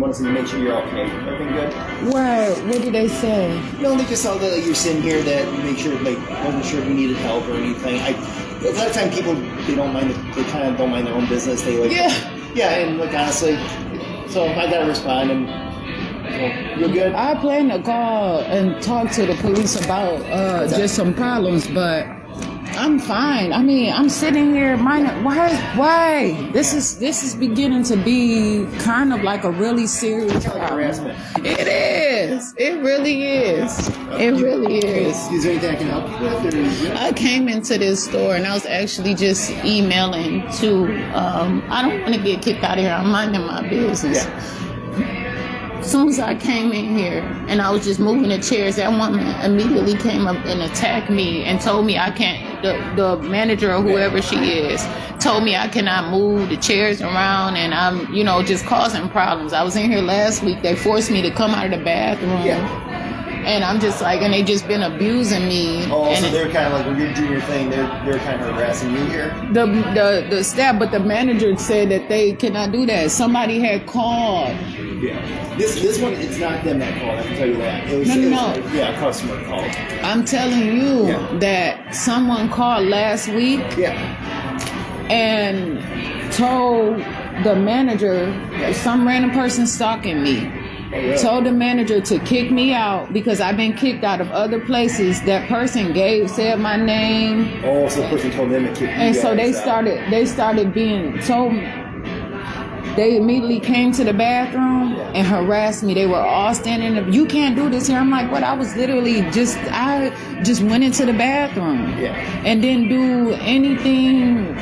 wanted to make sure you're okay. Everything good? What did they say? No, they just saw that you're sitting here. That make sure, wasn't sure if you needed help or anything. A lot of time people they don't mind. They kind of don't mind their own business. They and honestly, so I gotta respond and. You're good? I plan to call and talk to the police about just some problems, but I'm fine. I mean, I'm sitting here. Why? This is beginning to be kind of like a really serious problem. Harassment. It is. It really is. It really is. Is there anything I can help you with? I came into this store and I was actually just emailing to. I don't want to get kicked out of here. I'm minding my business. Yeah. As soon as I came in here and I was just moving the chairs, that woman immediately came up and attacked me and told me I can't, the manager or whoever she is, told me I cannot move the chairs around and I'm, just causing problems. I was in here last week. They forced me to come out of the bathroom. Yeah. And I'm just like, and they just been abusing me. Oh, and so they're kind of like, when you're doing your thing, they're kind of harassing you here? The staff, but the manager said that they cannot do that. Somebody had called. Yeah. This one, it's not them that called, I can tell you that. It was, No. A customer called. I'm telling you that someone called last week. Yeah. And told the manager, some random person stalking me. Oh, really? Told the manager to kick me out because I've been kicked out of other places. That person said my name. Oh, so the person told them to kick you and so they out. started being told. They immediately came to the bathroom and harassed me. They were all standing up. You can't do this here. I'm like, what? I was literally I just went into the bathroom and didn't do anything.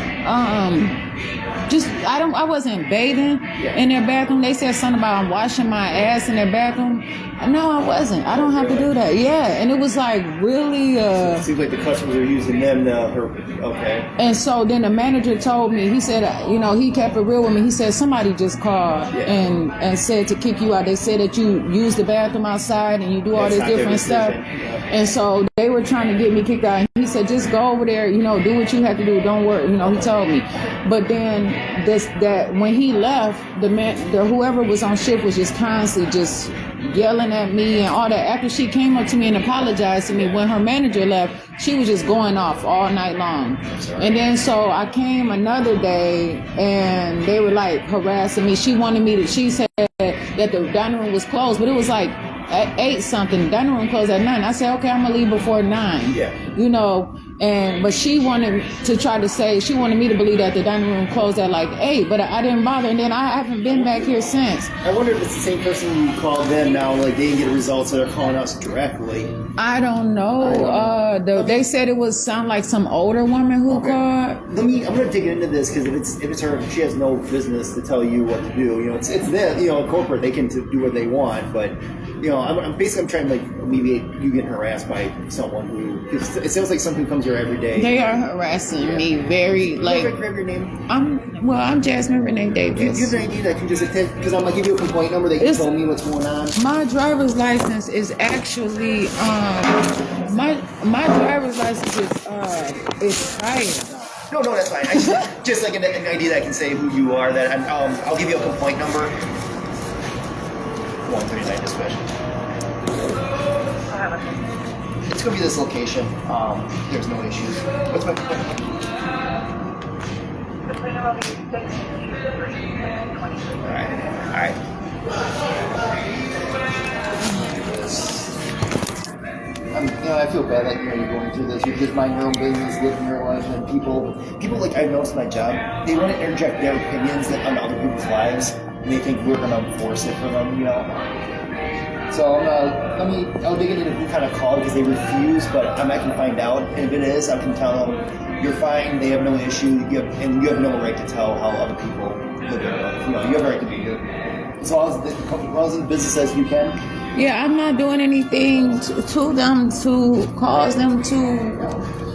I wasn't bathing in their bathroom. They said something about I'm washing my ass in their bathroom. No, I wasn't. I don't have to do that. Yeah, and it was like really. So it seems like the customers are using them to okay. And so then the manager told me. He said, he kept it real with me. He said somebody just called and said to kick you out. They said that you use the bathroom outside and you do all this different stuff. Yeah. And so they were trying to get me kicked out. And he said, just go over there. Do what you have to do. Don't worry. He told me. But then that when he left, the whoever was on shift was just constantly just yelling at me and all that. After she came up to me and apologized to me, when her manager left, she was just going off all night long. And then so I came another day and they were like harassing me. She said that the dining room was closed, but it was like at 8 something. The dining room closed at 9. I said, okay, I'm gonna leave before 9. Yeah. But she wanted to try to say, she wanted me to believe that the dining room closed at like 8, but I didn't bother. And then I haven't been back here since. I wonder if it's the same person who called them now, like they didn't get results, so they're calling us directly. I don't know. They said it was sound like some older woman who called. I'm gonna dig into this because if it's her, she has no business to tell you what to do. It's them. Corporate, they can do what they want, but I'm trying to alleviate you getting harassed by someone who. It sounds like something comes here every day. They are harassing me very like. Can I grab your name? I'm Jasmine Renee Davis. Do you have an idea that I can just attend? Because I'm gonna give you a complaint number that you tell me what's going on. My driver's license is actually my driver's license is expired. No, that's fine. Just like an idea that I can say who you are. That I'll give you a complaint number. 139 dispatch. It's gonna be this location. There's no issues. What's my complaint number? All right. I feel bad that you're going through this. You just mind your own business, living your life, and people like I've noticed my job. They want to interject their opinions on other people's lives, and they think we're gonna enforce it for them. So I'll dig into who kind of called because they refuse, but I can find out. And if it is, I can tell them you're fine. They have no issue, you have no right to tell how other people live their life. You have a right to be good. As long as the business says you can. Yeah, I'm not doing anything to them to cause them to.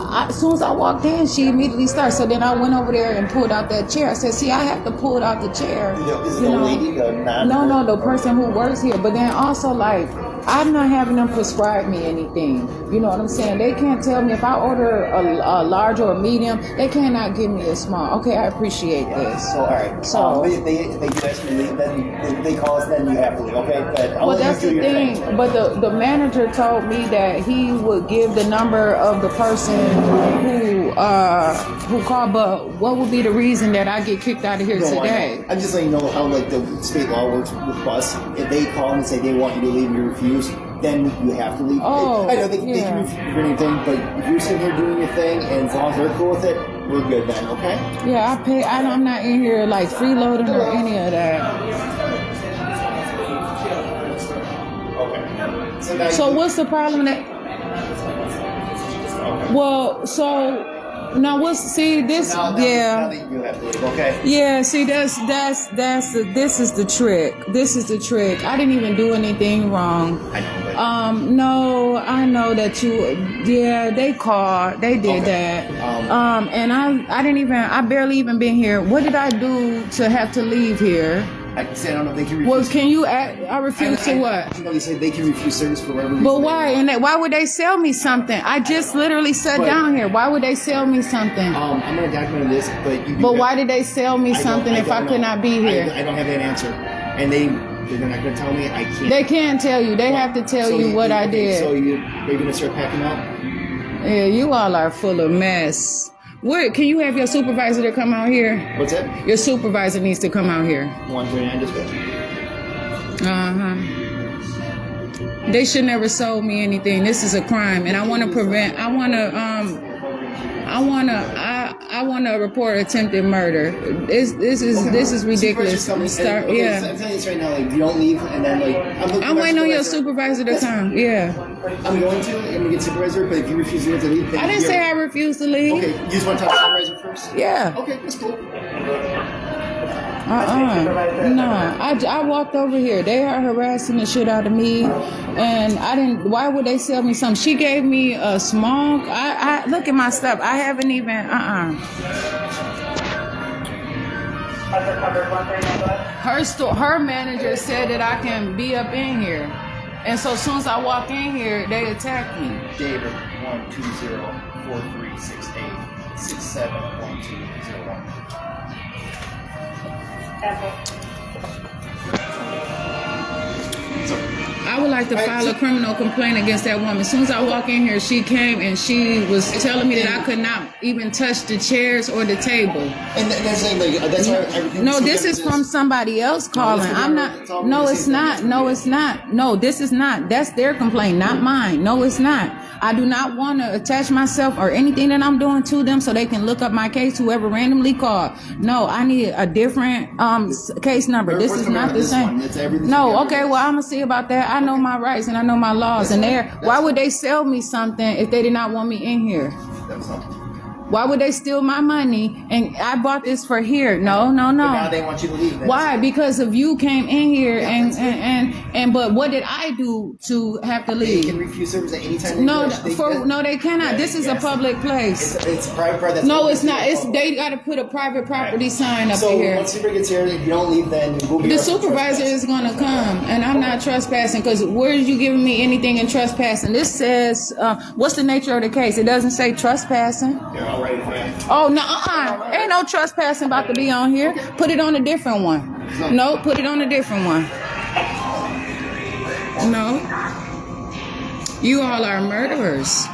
As soon as I walked in, she immediately started. So then I went over there and pulled out that chair. I said, see, I have to pull out the chair. Is it the lady? No, the person who works here. But then also, like, I'm not having them prescribe me anything. You know what I'm saying? They can't tell me if I order a large or a medium, they cannot give me a small. Okay, I appreciate this. So, all right. So- if they do ask you to leave, then they call us, then you have to leave, okay? But I'll Well, let that's you the do your thing. thing. But the manager told me that he would give the number of the person who called. But what would be the reason that I get kicked out of here No, today? I'm just letting you know how like the state law works with bus. If they call and say they want you to leave and you refuse, then you have to leave. Oh, I know they yeah. can refuse or anything, but if you're sitting here doing your thing and as long as they're cool with it, we're good then, okay? Yeah, I pay. I'm not in here like freeloading or any of that. Okay. Now So you- what's the problem that? Okay. Well, so now what's see this? Now Yeah. that you have to leave, okay? Yeah, see this is the trick. This is the trick. I didn't even do anything wrong. I know, but No, I know that they called, they did Okay. that. And I didn't even, I barely even been here. What did I do to have to leave here? I don't know if they can refuse. Well, can you act, I refuse to what? You know, they say they can refuse service for whatever reason. But they why? want. And why would they sell me something? I just literally sat But- down here. Why would they sell me something? I'm going to document this, but you. do But have- why did they sell me I don't- something if I don't could know. not be here? I don't have that answer, and they're not going to tell me. I can't. They can't tell you. They have to tell So you what I okay, So did. you're going to start packing up? Yeah, you all are full of mess. Where can you have your supervisor to come out here? What's that? Your supervisor needs to come out here. 139 dispatch. They should never sold me anything. This is a crime, and I want to prevent. I want to report attempted murder. This is ridiculous. Start, I'm yeah. telling you this right now. Like, you don't leave, and then like I'm waiting on your supervisor to come. Yeah. I'm going to get supervisor, but if you refuse to leave, then I didn't say I refused to leave. Okay, you just want to talk to supervisor first. Yeah. Okay, that's cool. No, I walked over here. They are harassing the shit out of me, and I didn't. Why would they sell me something? She gave me a small. I look at my stuff. I haven't even. Her manager said that I can be up in here, and so as soon as I walk in here, they attack me. David 120-4368-671201. I would like to file a criminal complaint against that woman. As soon as I walk in here, she came and she was telling me that I could not even touch the chairs or the table. And that's saying like that's why everything. No, this is from somebody else calling. I'm not. No, it's not. No, it's not. No, this is not. That's their complaint, not mine. No, it's not. I do not want to attach myself or anything that I'm doing to them so they can look up my case, whoever randomly called. No, I need a different case number. This is not the same. No, okay, well, I'm going to see about that. I know my rights and I know my laws. And why would they sell me something if they did not want me in here? Why would they steal my money? And I bought this for here. No. But now they want you to leave. Why? Because of you came in here and but what did I do to have to They leave? can refuse service at any time. No, they wish. no, they cannot. This is a public place. It's private. That's No, what it's not. It's public. they got to put a private property sign up So here. once super gets here, if you don't leave, then we'll be The arrested for supervisor trespass. is gonna come, and I'm not trespassing because where are you giving me anything in trespassing? This says, what's the nature of the case? It doesn't say trespassing. Here, I'll write it for you. Oh no, ain't no trespassing about to be on here. Put it on a different one. No, put it on a different one. No, you all are murderers.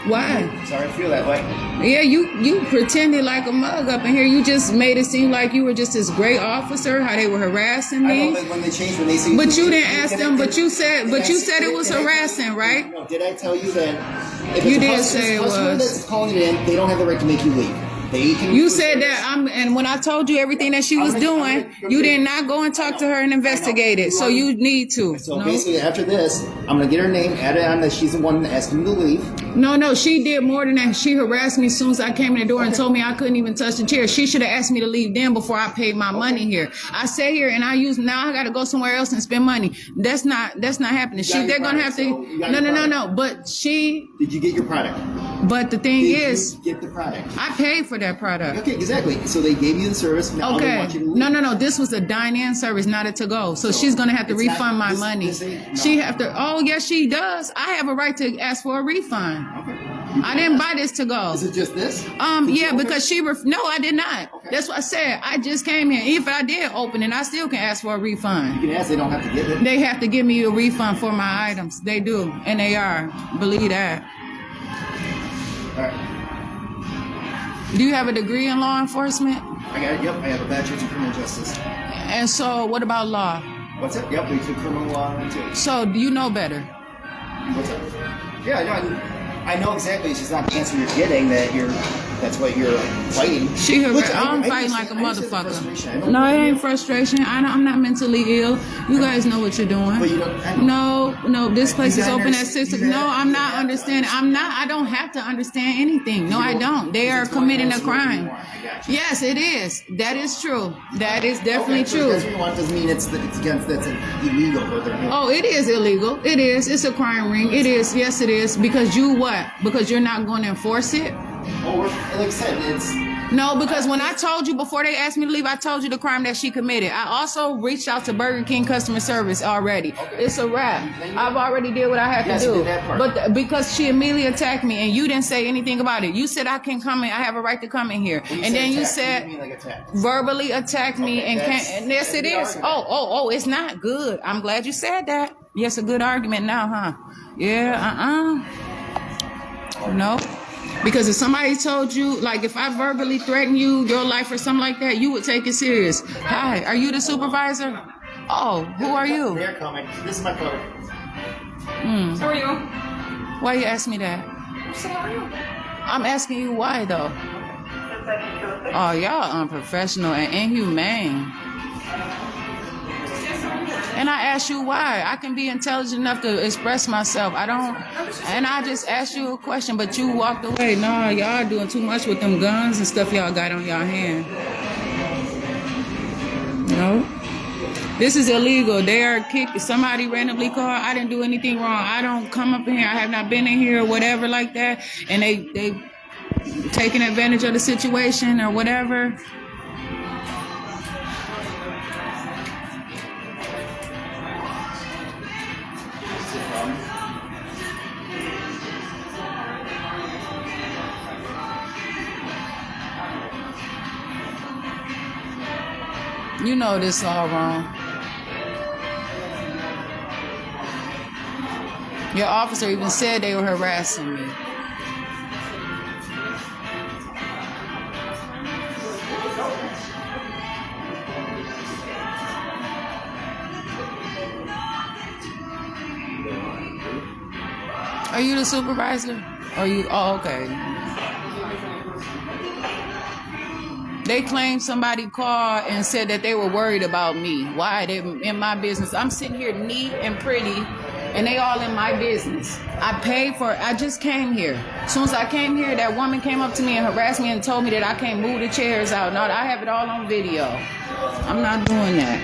Why? Sorry, I feel that way. Yeah, you pretended like a mug up in here. You just made it seem like you were just this great officer. How they were harassing I me. know that when they changed, when they say. But you didn't ask them. But you said it was harassing, right? No, did I tell you that? If You it's a did customer- say it customer was. that's calling in, they don't have the right to make you leave. They can. You refuse said service. that and when I told you everything that she was doing, you did not go and talk to her and investigate it. So you need to. So No, basically, after this, I'm gonna get her name, add it on that she's the one asking me to leave. no, she did more than that. She harassed me as soon as I came in the door and told me I couldn't even touch the chair. She should have asked me to leave then before I paid my money here. I stay here and now I got to go somewhere else and spend money. That's not happening. got your They're gonna have product, so you to. got your No. product. But she. Did you get your product? But the thing Did is, you get the product? I paid for that product. Okay, exactly. So they gave you the service. Now they Okay. want you to leave. No. This was a dine-in service, not a to-go. So she's gonna have to it's not- refund my this- money. this ain't- no. She have to. Oh yes, she does. I have a right to ask for a refund. Okay. I didn't buy this to go. Is it just this? Yeah, because no, I did not. Okay. That's what I said. I just came here. If I did open it, I still can ask for a refund. You can ask. They don't have to give it. They have to give me a refund for my items. They do, and they are. Believe that. All right. Do you have a degree in law enforcement? I got it. Yep. I have a bachelor's in criminal justice. And so, what about law? What's up? Yep. We took criminal law too. So, do you know better? What's up? Yeah. No. I know exactly. It's just not the answer you're getting. That's what you're fighting. I'm fighting like a motherfucker. No, it ain't frustration. I'm not mentally ill. You guys know what you're doing. But you don't. No. This place is open at 6 You o'clock. No, gotta- I'm not understanding. I don't have to understand anything. No, I don't. They are committing a crime. Yes, it is. That is true. That is definitely true. That's what you want. Doesn't mean it's against. That's illegal. What they're doing. Oh, it is illegal. It is. It's a crime ring. It is. Yes, it is. Because you what? Because you're not going to enforce it? Oh, like I said, it's. No, because when I told you before they asked me to leave, I told you the crime that she committed. I also reached out to Burger King customer service already. Okay. It's a wrap. I've already did what I had Yes, to you do. did that part. But because she immediately attacked me and you didn't say anything about it. You said I can come in. I have a right to come in here. When And then you attack, said what do you mean, like attack? verbally attacked me Okay, and that's- can't. And yes, it that's is. the argument. Oh, it's not good. I'm glad you said that. Yes, a good argument now, huh? Yeah, No. Because if somebody told you, like if I verbally threaten you, your life or something like that, you would take it serious. Hi, are you the supervisor? Oh, who are you? They're coming. This is my code. How are you? Why you ask me that? So how are you? I'm asking you why though. Oh, y'all unprofessional and inhumane. And I asked you why. I can be intelligent enough to express myself. And I just asked you a question, but you walked away. No, y'all doing too much with them guns and stuff y'all got on y'all hand. No. This is illegal. They are kicked. Somebody randomly called. I didn't do anything wrong. I don't come up in here. I have not been in here or whatever like that. And they taking advantage of the situation or whatever. You know this all wrong. Your officer even said they were harassing me. Are you the supervisor? Are you? Oh, okay. They claimed somebody called and said that they were worried about me. Why? They in my business. I'm sitting here neat and pretty, and they all in my business. I paid for it. I just came here. As soon as I came here, that woman came up to me and harassed me and told me that I can't move the chairs out. No, I have it all on video. I'm not doing that.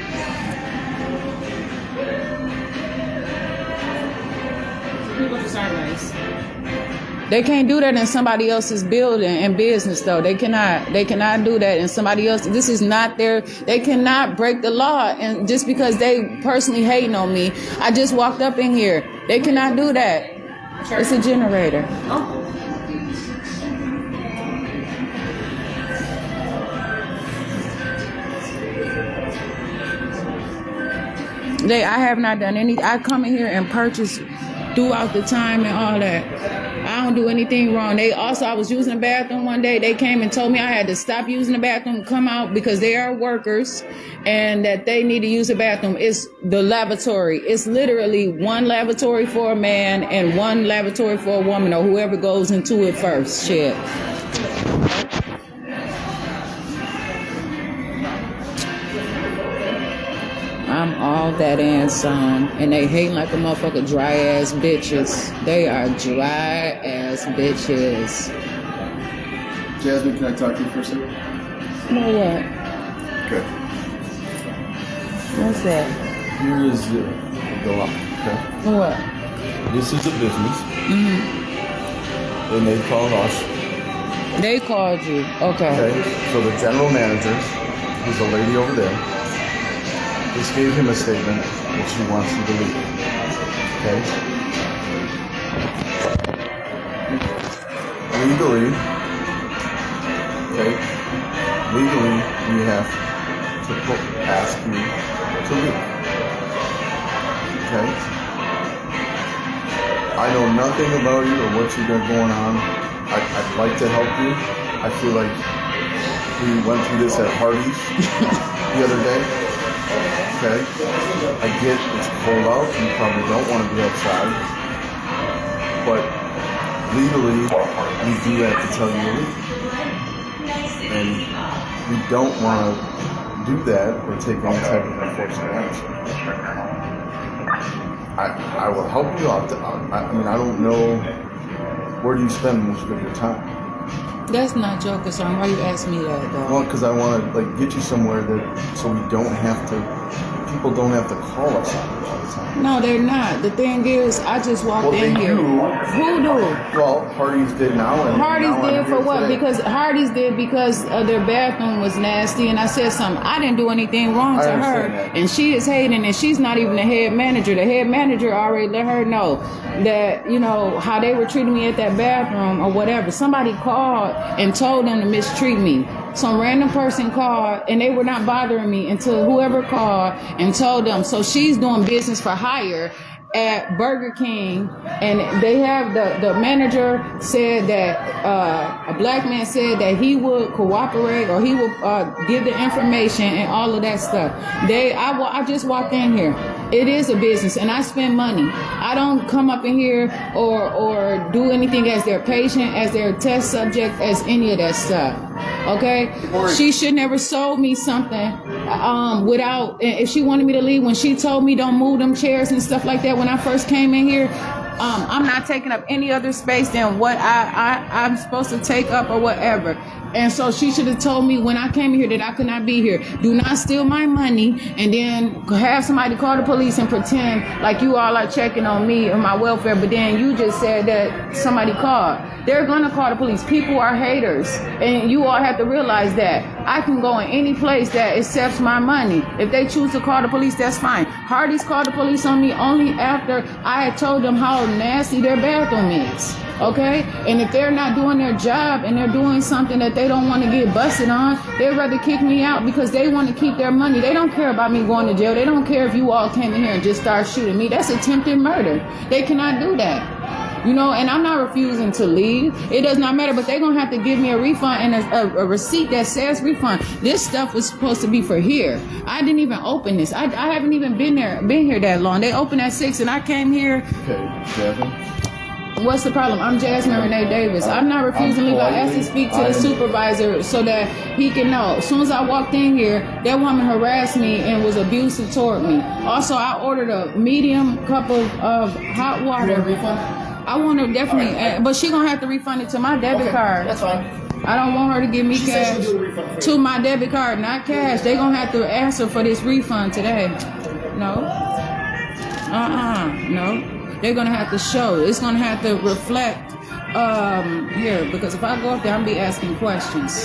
People just aren't nice. They can't do that in somebody else's building and business, though. They cannot do that in somebody else. This is not they cannot break the law. And just because they personally hating on me, I just walked up in here. They cannot do that. It's a generator. Oh. I have not done any. I come in here and purchase throughout the time and all that. I don't do anything wrong. I was using the bathroom one day. They came and told me I had to stop using the bathroom, come out because they are workers and that they need to use the bathroom. It's the lavatory. It's literally one lavatory for a man and one lavatory for a woman or whoever goes into it first. Shit. I'm all that and some, and they hating like a motherfucker, dry ass bitches. They are dry ass bitches. Jasmine, can I talk to you for a second? You know what? Okay. What's that? Here is the law. Okay. What? This is a business. and they called us. They called you. Okay. Okay, so the general manager, who's the lady over there, just gave him a statement that she wants you to leave. Okay? Legally, we have to ask you to leave. Okay? I know nothing about you or what you got going on. I'd like to help you. I feel like we went through this at Hardee's the other day. Okay? I get it's cold out. You probably don't want to be outside. But legally, we do have to tell you to leave. And we don't want to do that or take any type of enforcement action. I will help you out. I mean, I don't know, where do you spend most of your time? That's not your concern. Why you ask me that, though? Well, because I want to get you somewhere that so we don't have to. People don't have to call us on it all the time. No, they're not. The thing is, I just walked in they here. do. Who do? Well, Hardee's did now. And Hardee's now I'm did for here what? today. Because Hardee's did because their bathroom was nasty, and I said something. I didn't do anything wrong I to her, understand that. and she is hating, and she's not even the head manager. The head manager already let her know that how they were treating me at that bathroom or whatever. Somebody called and told them to mistreat me. Some random person called, and they were not bothering me until whoever called and told them. So she's doing business for hire at Burger King, and they have the manager said that a black man said that he would cooperate or he would give the information and all of that stuff. I just walked in here. It is a business, and I spend money. I don't come up in here or do anything as their patient, as their test subject, as any of that stuff. Okay? She should never sold me something without, if she wanted me to leave, when she told me don't move them chairs and stuff like that when I first came in here, I'm not taking up any other space than what I'm supposed to take up or whatever. And so she should have told me when I came here that I could not be here. Do not steal my money and then have somebody call the police and pretend like you all are checking on me and my welfare, but then you just said that somebody called. They're going to call the police. People are haters, and you all have to realize that. I can go in any place that accepts my money. If they choose to call the police, that's fine. Hardee's called the police on me only after I had told them how nasty their bathroom is. Okay? And if they're not doing their job and they're doing something that they don't want to get busted on, they'd rather kick me out because they want to keep their money. They don't care about me going to jail. They don't care if you all came in here and just start shooting me. That's attempted murder. They cannot do that. And I'm not refusing to leave. It does not matter, but they're going to have to give me a refund and a receipt that says refund. This stuff was supposed to be for here. I didn't even open this. I haven't even been here that long. They opened at 6 and I came here. Okay, Jasmine. What's the problem? I'm Jasmine Renee Davis. I'm not refusing to leave. I asked to speak to the supervisor so that he can know. As soon as I walked in here, that woman harassed me and was abusive toward me. Also, I ordered a medium cup of hot water. I want to definitely, but she gonna have to refund it to my debit card. That's fine. I don't want her to give me She said cash she'll do a refund for you. to my debit card, not cash. They gonna have to answer for this refund today. No. No. They're gonna have to show. It's gonna have to reflect here, because if I go up there, I'm be asking questions.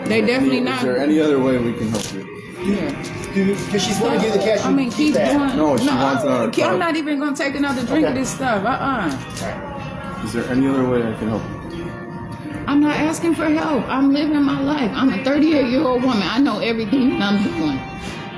They definitely not. Is there any other way we can help you? Here. Because she's going to give you the cash. I mean, keep that. doing. No, she wants another I'm cup. not even gonna take another drink of this stuff. Is there any other way I can help you? I'm not asking for help. I'm living my life. I'm a 38-year-old woman. I know everything that I'm doing.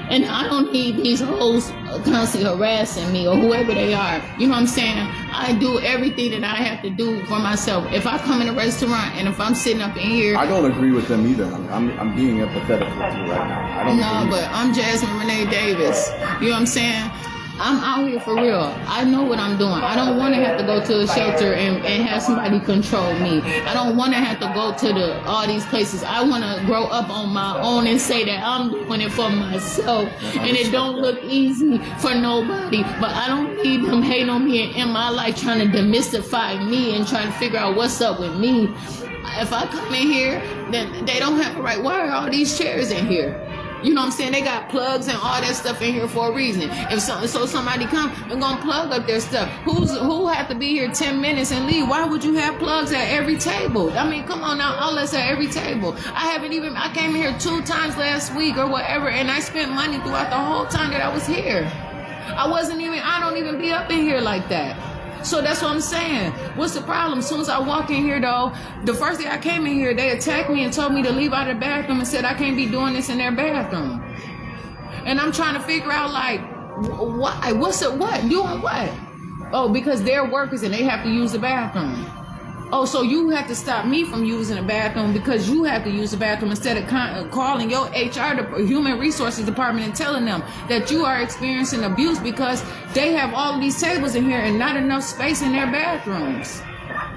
And I don't need these hoes constantly harassing me or whoever they are. You know what I'm saying? I do everything that I have to do for myself. If I come in a restaurant and if I'm sitting up in here... I don't agree with them either. I'm being empathetic with you right now. I don't No, agree. but I'm Jasmine Renee Davis. You know what I'm saying? I'm out here for real. I know what I'm doing. I don't want to have to go to a shelter and have somebody control me. I don't want to have to go to all these places. I want to grow up on my own and say that I'm doing it for myself. And it don't look easy for nobody. But I don't need them hating on me and in my life trying to demystify me and trying to figure out what's up with me. If I come in here, then they don't have a right. Why are all these chairs in here? You know what I'm saying? They got plugs and all that stuff in here for a reason. If somebody come and gonna plug up their stuff, who have to be here 10 minutes and leave? Why would you have plugs at every table? I mean, come on now, all that's at every table. I came here 2 times last week or whatever, and I spent money throughout the whole time that I was here. I don't even be up in here like that. So that's what I'm saying. What's the problem? As soon as I walk in here, though, the first day I came in here, they attacked me and told me to leave out of the bathroom and said I can't be doing this in their bathroom. And I'm trying to figure out, like, why? What? Doing what? Oh, because they're workers and they have to use the bathroom. Oh, so you have to stop me from using the bathroom because you have to use the bathroom instead of calling your HR, Human Resources Department, and telling them that you are experiencing abuse because they have all of these tables in here and not enough space in their bathrooms.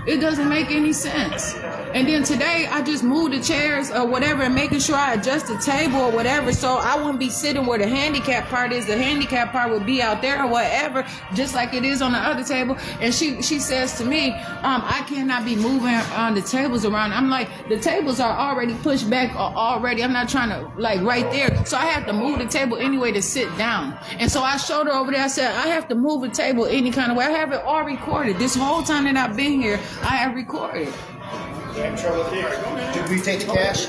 It doesn't make any sense. And then today, I just moved the chairs or whatever and making sure I adjust the table or whatever so I wouldn't be sitting where the handicap part is. The handicap part would be out there or whatever, just like it is on the other table. And she says to me, I cannot be moving the tables around. I'm like, the tables are already pushed back already. I'm not trying to, like, right there. So I have to move the table anyway to sit down. And so I showed her over there. I said, I have to move the table any kind of way. I have it all recorded. This whole time that I've been here, I have recorded. Did we take the cash?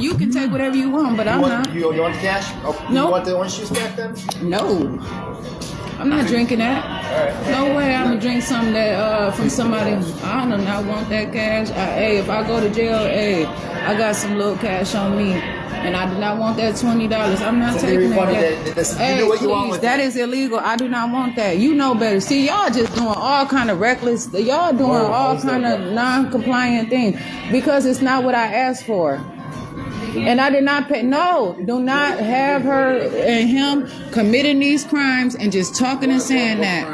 You can take whatever you want, but I'm not. You want the cash? Oh, No. You want the orange juice back then? No. I'm not drinking that. No way I'm gonna drink something that from somebody. I do not want that cash. Hey, if I go to jail, hey, I got some little cash on me. And I do not want that $20. I'm not taking that. Hey, you what you want please, with that is illegal. I do not want that. You know better. See, y'all just doing all kind of reckless. Y'all doing all kind of non-compliant things because it's not what I asked for. And I did not pay. No, do not have her and him committing these crimes and just talking and saying that.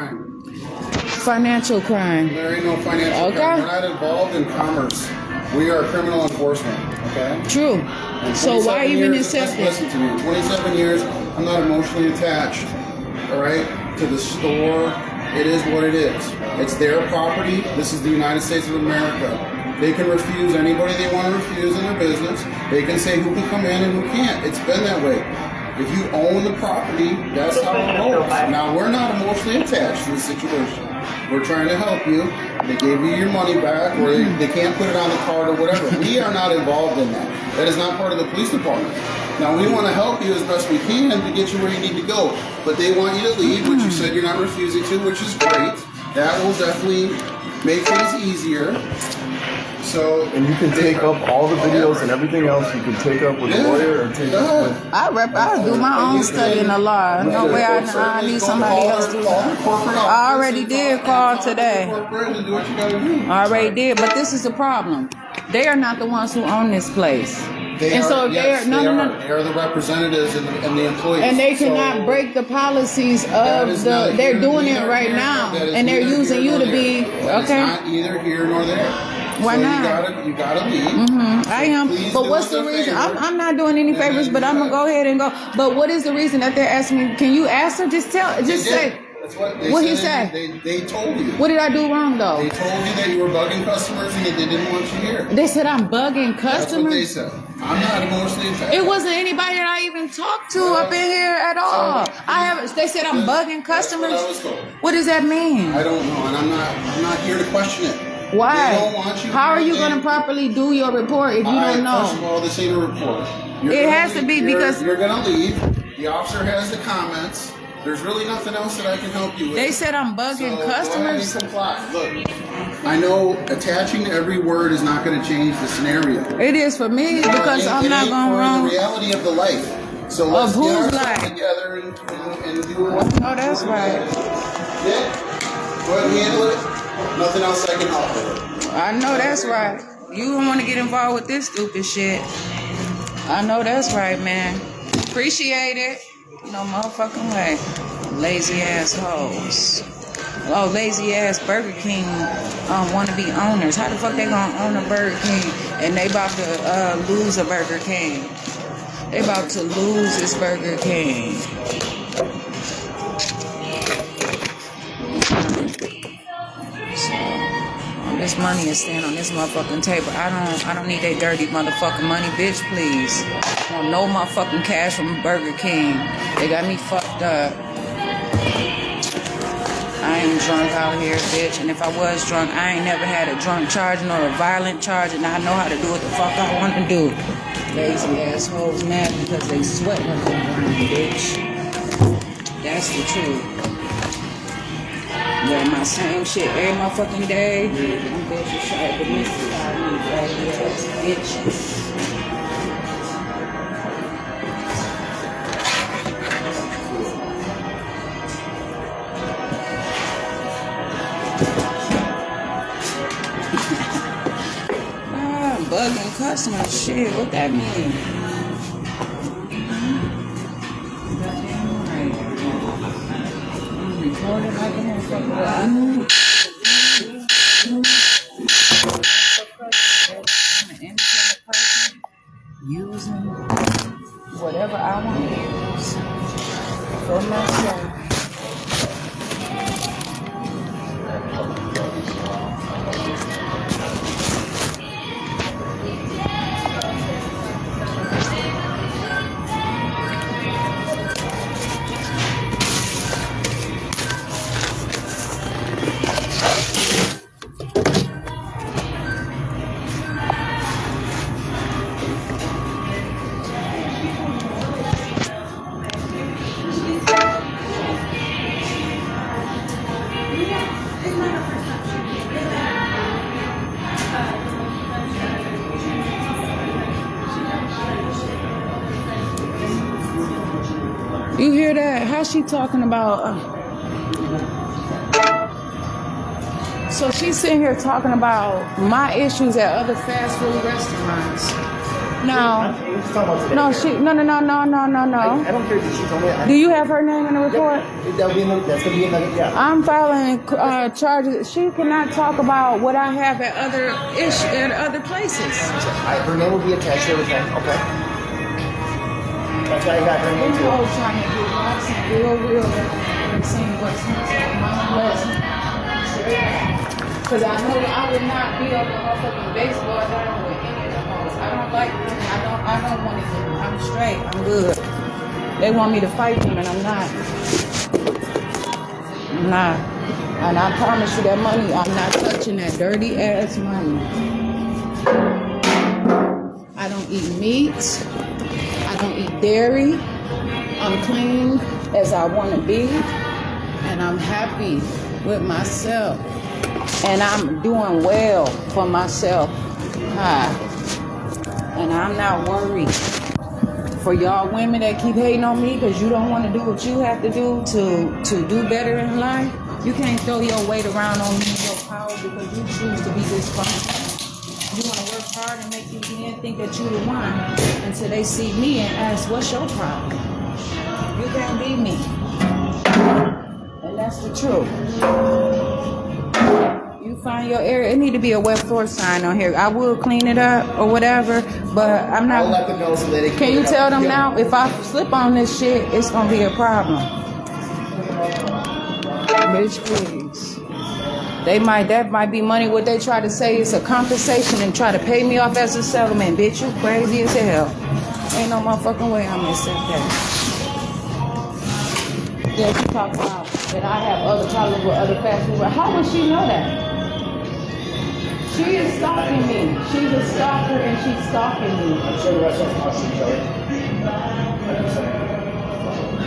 Financial crime. There ain't no financial Okay. crime. We're not involved in commerce. We are criminal enforcement, okay? True. In So why 27 even years, accept it? listen to me. In 27 years, I'm not emotionally attached, all right, to the store. It is what it is. It's their property. This is the United States of America. They can refuse anybody they want to refuse in their business. They can say who can come in and who can't. It's been that way. If you own the property, that's how it goes. Now, we're not emotionally attached to the situation. We're trying to help you. They gave you your money back, or they can't put it on the card or whatever. We are not involved in that. That is not part of the police department. Now, we want to help you as best we can to get you where you need to go. But they want you to leave, which you said you're not refusing to, which is great. That will definitely make things easier. So, And you can take up all the videos and everything else. You can take up with a lawyer or take up with. I do my own study in the law. No way I need somebody else to do that. I already did call today. I already did, but this is the problem. They are not the ones who own this place. They And are, so yes, no. They are the representatives and the employees. And they So, cannot break the policies that of is not the. They're here- doing neither it right here- now, that is and they're neither using here you nor to be there. It's okay. not either here nor there. Why so not? You gotta leave. I am, Please but do what's us the a reason? favor. I'm not doing any favors, but I'm gonna go ahead and go. But what is the reason that they're asking me? Can you ask her? Just They say. did. That's what they What said he say? They told you. What did I do wrong though? They told you that you were bugging customers and that they didn't want you here. They said I'm bugging That's what they customers. said. I'm not emotionally attached. It wasn't anybody that I even talked to up in here at all. I haven't. They said I'm bugging customers. That's what I was told. What does that mean? I don't know, and I'm not here to question it. They Why? don't want you How are you here. going to properly do your report if you don't First of know? all, this ain't a report. It has to be because- you're going to leave. The officer has the comments. There's really nothing else that I can help you with. They said I'm bugging So, customers. go ahead and comply. Look, I know attaching to every word is not going to change the scenario. It is for me because I'm not going for wrong. the reality of the life. So let's whose get ourselves life? together and do what. Oh, that's right. Yeah. Go ahead and handle it. Nothing else I can help with. I know that's right. You don't want to get involved with this stupid shit. I know that's right, man. Appreciate it. No motherfucking way. Lazy ass hoes. Oh, lazy ass Burger King wannabe owners. How the fuck they gonna own a Burger King and they about to lose a Burger King? They about to lose this Burger King. So, all this money is staying on this motherfucking table. I don't need that dirty motherfucking money, bitch, please. Want no motherfucking cash from Burger King. They got me fucked up. I ain't drunk out here, bitch. And if I was drunk, I ain't never had a drunk charge nor a violent charge, and I know how to do what the fuck I want to do. Lazy assholes mad because they sweating up on ground, bitch. That's the truth. Wear my same shit every motherfucking day. Them bitches try to mystify me, raggedy ass bitches. Bugging customer shit, what that mean? I'm recording like a motherfucker. I'm an independent person using whatever I want to use for myself. You hear that? How's she talking about? So she's sitting here talking about my issues at other fast food restaurants. No, no, she, no. I don't care if she told me. Do you have her name in the report? That'll be that's gonna be another. Yeah. I'm filing charges. She cannot talk about what I have at other places. Her name will be attached to everything. Okay. That's why I got her I'm name too. always trying to get Roxy real and seeing what's my lesson. Because I know that I would not be on the motherfucking baseball diamond with any of the hoes. I don't like them. I don't want to. I'm straight. I'm good. They want me to fight them, and I'm not. I'm not. And I promise you that money, I'm not touching that dirty ass money. I don't eat meat. I don't eat dairy. I'm clean as I want to be, and I'm happy with myself, and I'm doing well for myself. And I'm not worried. For y'all women that keep hating on me because you don't want to do what you have to do to do better in life, you can't throw your weight around on me and your power because you choose to be dysfunctional. You want to work hard and make these men think that you're the one until they see me and ask, what's your problem? You can't be me. And that's the truth. You find your area. It need to be a wet floor sign on here. I will clean it up or whatever, but I'm not. I'll let them know so that they Can you tell them now? If I slip on this shit, it's going to be a problem. Bitch, please. That might be money. What they try to say is a compensation and try to pay me off as a settlement. Bitch, you crazy as hell. Ain't no motherfucking way I'm gonna accept that. Yeah, she talks about that I have other problems with other fast food. How would she know that? She is stalking me. She's a stalker and she's stalking me. I'm sure the restaurant's watching each other.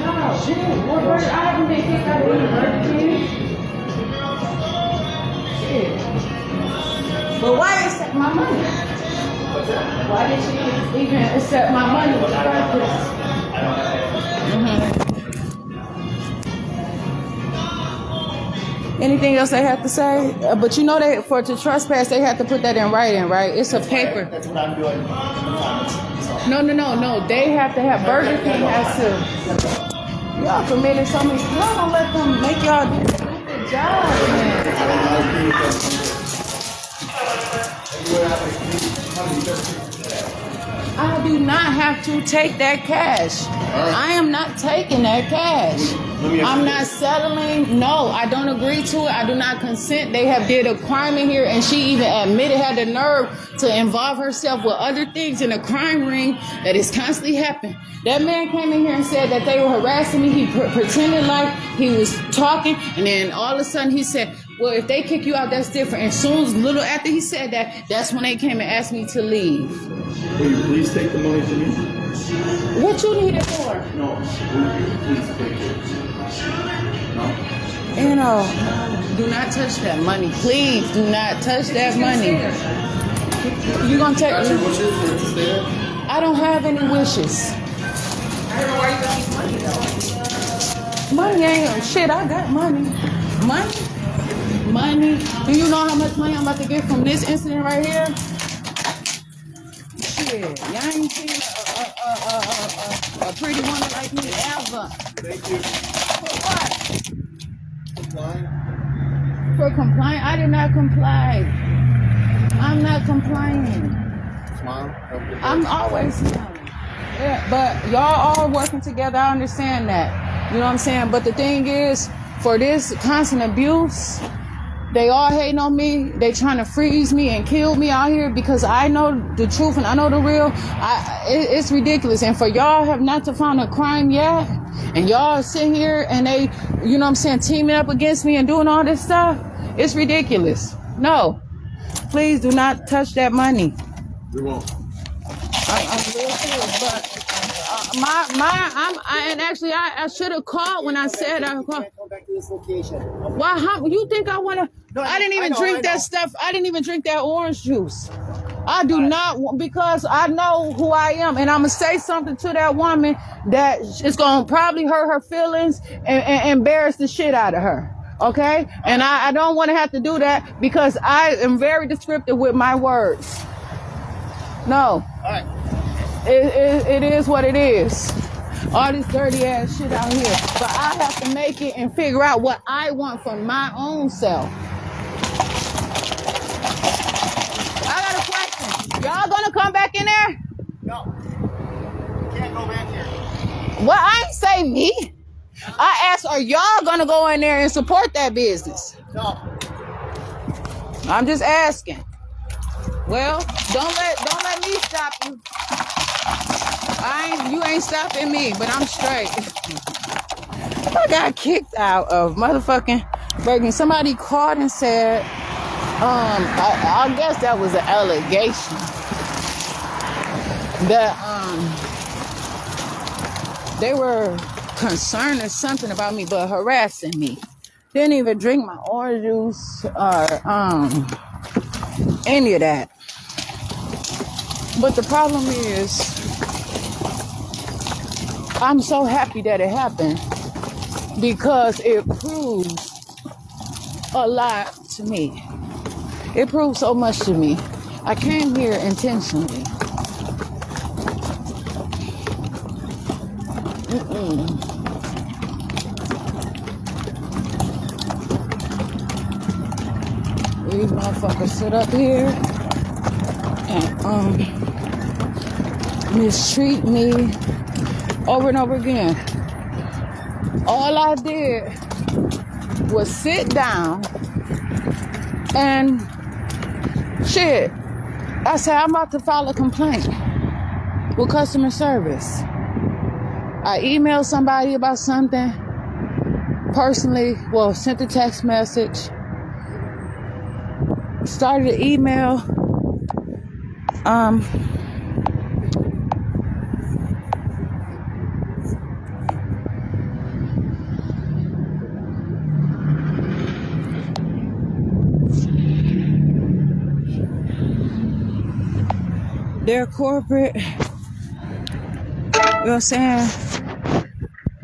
How? Who? I haven't been kicked out of any Burger King. But why accept my money? Why did she even accept my money in the first place? Anything else they have to say? But you know to trespass they have to put that in writing, right? It's a paper. That's what I'm doing in the comments. So. No. They have to have Burger King has to. Y'all committed so many. Y'all don't let them make y'all do a stupid job, man. I do not have to take that cash. I am not taking that cash. Let me ask I'm you not this. settling. No, I don't agree to it. I do not consent. They have did a crime in here, and she even admitted, had the nerve to involve herself with other things in a crime ring that is constantly happening. That man came in here and said that they were harassing me. He pretended like he was talking, and then all of a sudden he said, well, if they kick you out, that's different. And soon as little after he said that, that's when they came and asked me to leave. Will you please take the money from me? What you need it for? No. Will you please take it? No. You know, do not touch that money. Please do not touch that money. You gonna take That's your wishes for it to stay there? I don't have any wishes. I don't know why you got these money though. Money ain't shit. I got money. Money. Do you know how much money I'm about to get from this incident right here? Shit, y'all ain't seen a pretty woman like me ever. Thank you. For what? Complying. For complying? I did not comply. I'm not complying. Smile. Have a good day. I'm always smiling. Yeah, but y'all all working together. I understand that. You know what I'm saying? But the thing is, for this constant abuse, they all hating on me. They trying to freeze me and kill me out here because I know the truth and I know the real. It's ridiculous. And for y'all have not to find a crime yet, and y'all sitting here and they, you know what I'm saying, teaming up against me and doing all this stuff, it's ridiculous. No, please do not touch that money. We won't. I'm real serious, but and actually I should have called when I said I called. Can't come back to this location. Why? How you think I want to? No, I didn't even I know, drink I that know. stuff. I didn't even drink that orange juice. I do not want, because I know who I am, and I'm gonna say something to that woman that is gonna probably hurt her feelings and embarrass the shit out of her. Okay, and I don't want to have to do that because I am very descriptive with my words. No. All right. It is what it is. All this dirty ass shit out here. But I have to make it and figure out what I want for my own self. I got a question. Y'all gonna come back in there? No. You can't go back here. Well, I ain't say me. I asked, are y'all gonna go in there and support that business? No. I'm just asking. Well, don't let me stop you. You ain't stopping me, but I'm straight. I got kicked out of motherfucking Bergen. Somebody called and said, I guess that was an allegation that they were concerned or something about me, but harassing me. Didn't even drink my orange juice or any of that. But the problem is, I'm so happy that it happened because it proves a lot to me. It proves so much to me. I came here intentionally. These motherfuckers sit up here and mistreat me over and over again. All I did was sit down and shit. I said, I'm about to file a complaint with customer service. I emailed somebody about something personally, well, sent a text message, started an email. They're corporate, you know what I'm saying?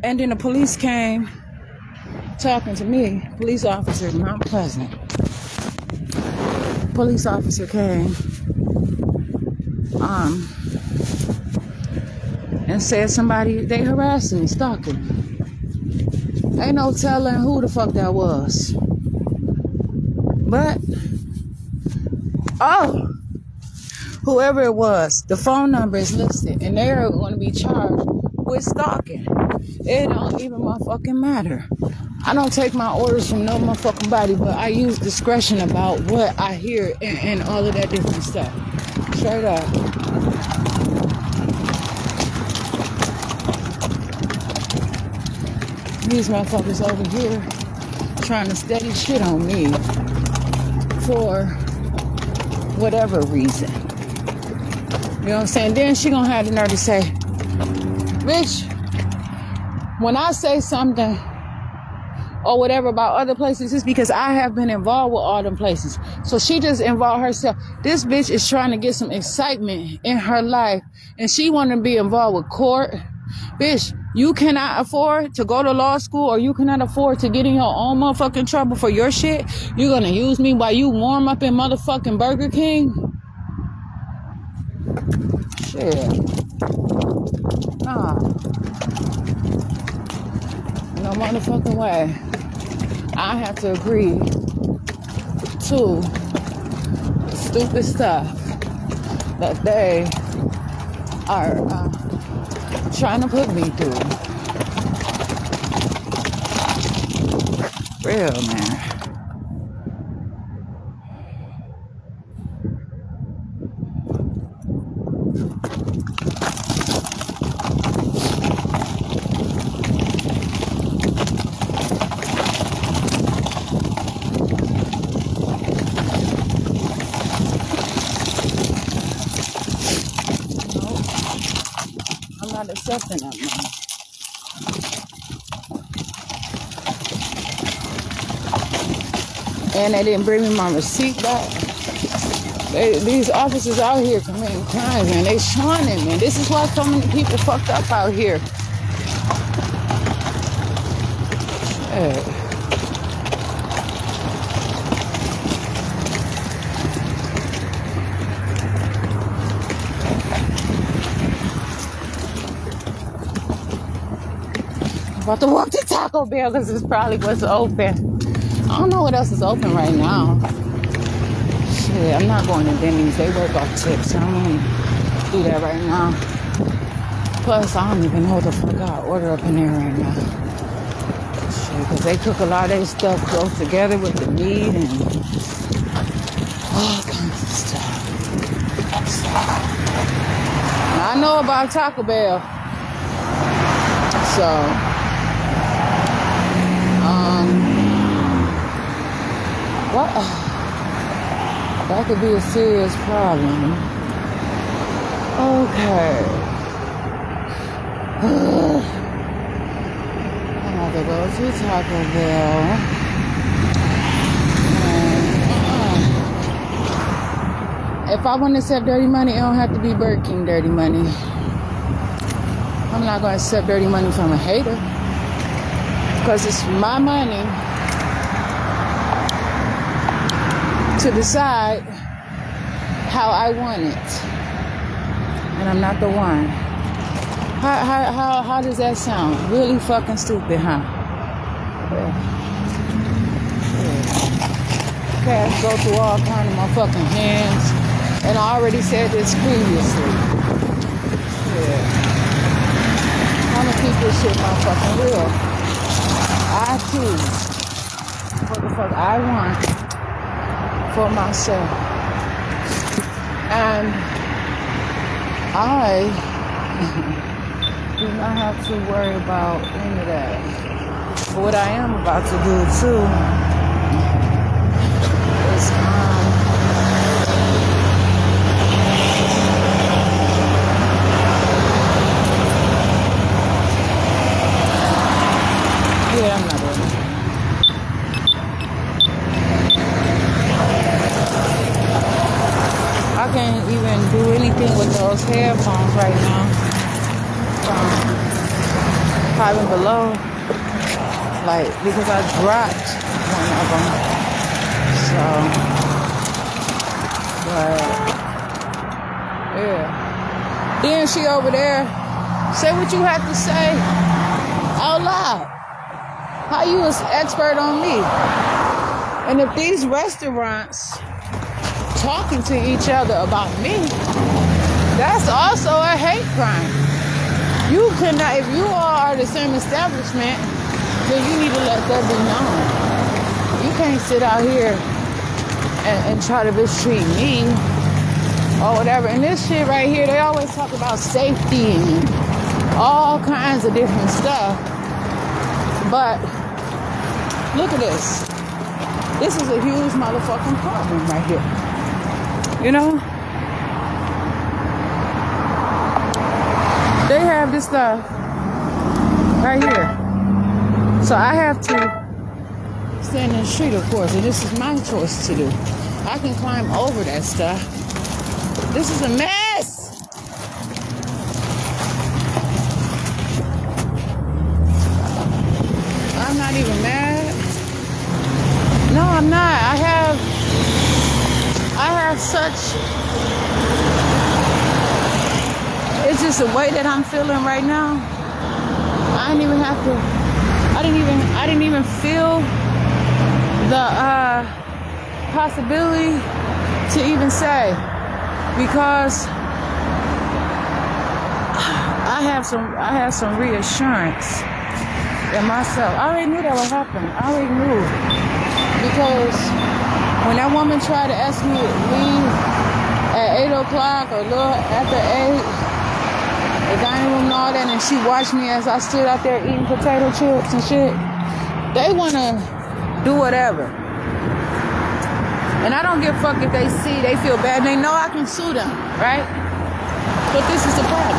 And then the police came talking to me, police officer in Mount Pleasant. Police officer came and said they harassing me, stalking me. Ain't no telling who the fuck that was. But, whoever it was, the phone number is listed, and they're going to be charged with stalking. It don't even motherfucking matter. I don't take my orders from no motherfucking body, but I use discretion about what I hear and all of that different stuff. Straight up. These motherfuckers over here trying to steady shit on me for whatever reason. You know what I'm saying? Then she gonna have the nerve to say, bitch, when I say something or whatever about other places, it's because I have been involved with all them places. So she just involved herself. This bitch is trying to get some excitement in her life, and she want to be involved with court. Bitch, you cannot afford to go to law school, or you cannot afford to get in your own motherfucking trouble for your shit. You're gonna use me while you warm up in motherfucking Burger King? Shit. Nah. No motherfucking way. I have to agree to stupid stuff that they are trying to put me through. Real, man. Accepting that money. And they didn't bring me my receipt back. These officers out here committing crimes, man. They shining, man. This is why so many people fucked up out here. Hey. About to walk to Taco Bell because it's probably what's open. I don't know what else is open right now. Shit, I'm not going to Denny's. They work off tips. I don't want to do that right now. Plus, I don't even know what the fuck I order up in there right now. Shit, because they cook a lot of their stuff close together with the meat and all kinds of stuff. Now, I know about Taco Bell. So... what? That could be a serious problem. Okay. I'm about to go to Taco Bell. If I want to accept dirty money, it don't have to be Burger King dirty money. I'm not going to accept dirty money from a hater. Because it's my money to decide how I want it. And I'm not the one. How does that sound? Really fucking stupid, huh? Yeah. Cash go through all kind of motherfucking hands. And I already said this previously. Yeah. I'm gonna keep this shit motherfucking real. I choose what the fuck I want for myself. And I do not have to worry about any of that. But what I am about to do too is yeah, I'm not doing it. I can't even do anything with those headphones right now. Five and below. Like, because I dropped one of them. So, but, yeah. Then she over there, say what you have to say out loud. How you an expert on me? And if these restaurants talking to each other about me, that's also a hate crime. You cannot, if you all are the same establishment, then you need to let that be known. You can't sit out here and try to mistreat me or whatever. And this shit right here, they always talk about safety and all kinds of different stuff. But look at this. This is a huge motherfucking problem right here. You know? They have this stuff right here. So I have to stand in the street, of course, and this is my choice to do. I can climb over that stuff. This is a mess. I'm not even mad. No, I'm not. I have such, it's just the way that I'm feeling right now. I didn't even feel the possibility to even say, because I have some reassurance in myself. I already knew that would happen. I already knew, because when that woman tried to ask me to leave at 8 o'clock or a little after 8, the dining room and all that, and she watched me as I stood out there eating potato chips and shit, they want to do whatever. And I don't give a fuck if they feel bad. They know I can sue them, right? But this is the problem.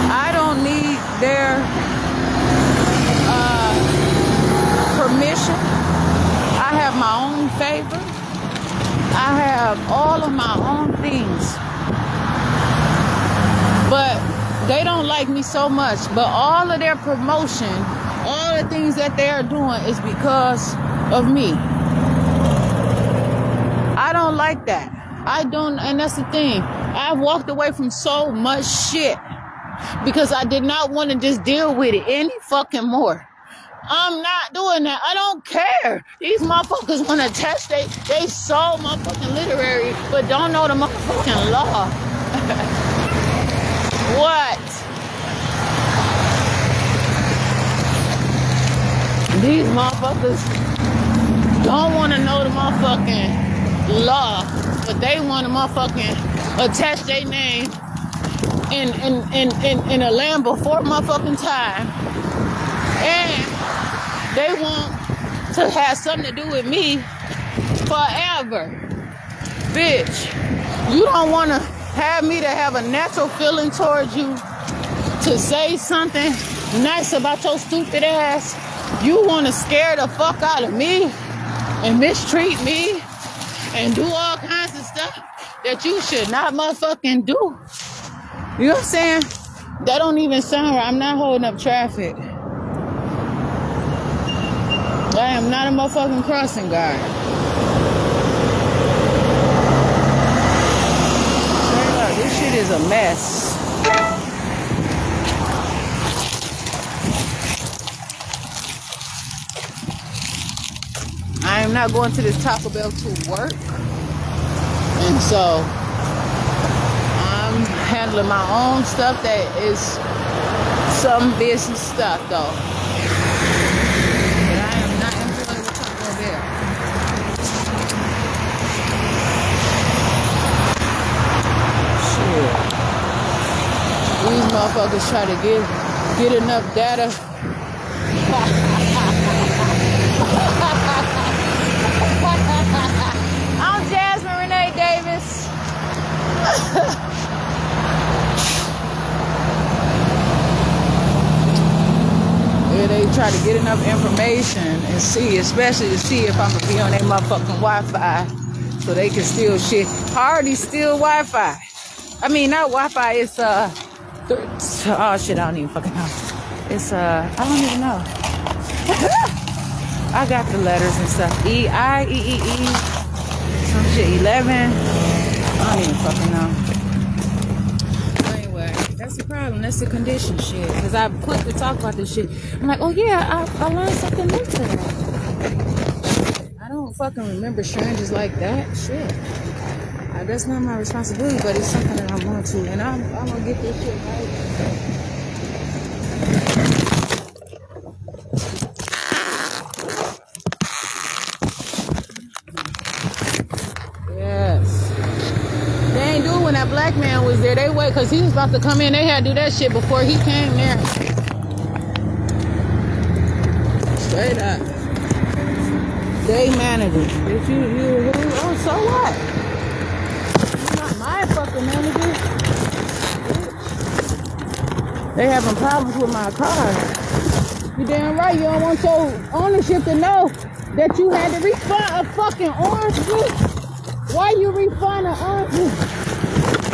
I don't need their permission. I have my own favor. I have all of my own things. But they don't like me so much. But all of their promotion, all the things that they're doing is because of me. I don't like that. I don't, and that's the thing. I've walked away from so much shit because I did not want to just deal with it any fucking more. I'm not doing that. I don't care. These motherfuckers want to test they so motherfucking literary, but don't know the motherfucking law. What? These motherfuckers don't want to know the motherfucking law, but they want to motherfucking attach their name in a land before motherfucking time. And they want to have something to do with me forever. Bitch, you don't want to have me to have a natural feeling towards you, to say something nice about your stupid ass. You want to scare the fuck out of me and mistreat me and do all kinds of stuff that you should not motherfucking do. You know what I'm saying? That don't even sound right. I'm not holding up traffic. I am not a motherfucking crossing guard. Straight up, this shit is a mess. I am not going to this Taco Bell to work. And so I'm handling my own stuff that is some business stuff though. But I am not enjoying the Taco Bell. Shit. These motherfuckers try to get enough data. I'm Jasmine Renee Davis. Yeah, they try to get enough information and see, especially to see if I'm gonna be on their motherfucking Wi-Fi, so they can steal shit. I already steal Wi-Fi. I mean, not Wi-Fi. It's oh shit, I don't even fucking know. It's I don't even know. I got the letters and stuff. E-I-E-E-E. Some shit. 11. I don't even fucking know. But anyway, that's the problem. That's the condition shit. Because I'm quick to talk about this shit. I'm like, oh yeah, I learned something new today. I I don't fucking remember strangers like that. Shit. That's not my responsibility, but it's something that I want to. And I'm gonna get this shit right. Yes. They ain't do it when that black man was there. They wait, because he was about to come in. They had to do that shit before he came there. Straight up. Day manager. If you, oh, so what? You're not my fucking manager. They having problems with my car. You damn right. You don't want your ownership to know that you had to refund a fucking orange juice. Why you refund an orange juice?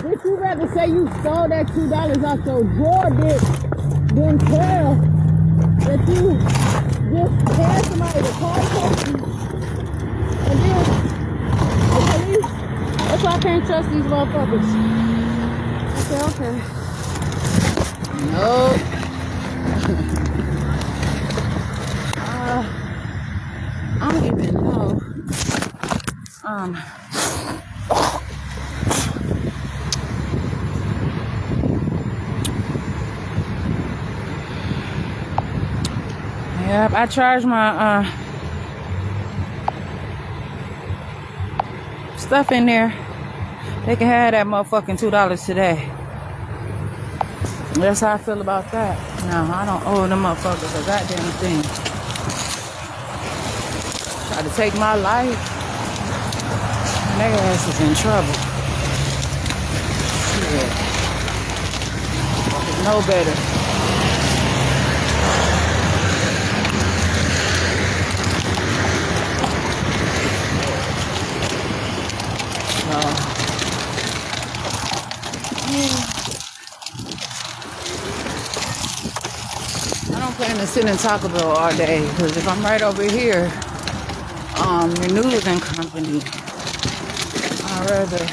Would you rather say you stole that $2 out your drawer than tell that you just had somebody to call you? And then the police, that's why I can't trust these motherfuckers. Okay. Nope. I don't even know. Yep, I charged my stuff in there. They can have that motherfucking $2 today. That's how I feel about that. No, I don't owe them motherfuckers a goddamn thing. Try to take my life. Their ass is in trouble. Shit. No better. I don't plan to sit and talk about all day, because if I'm right over here, your news and company, I'd rather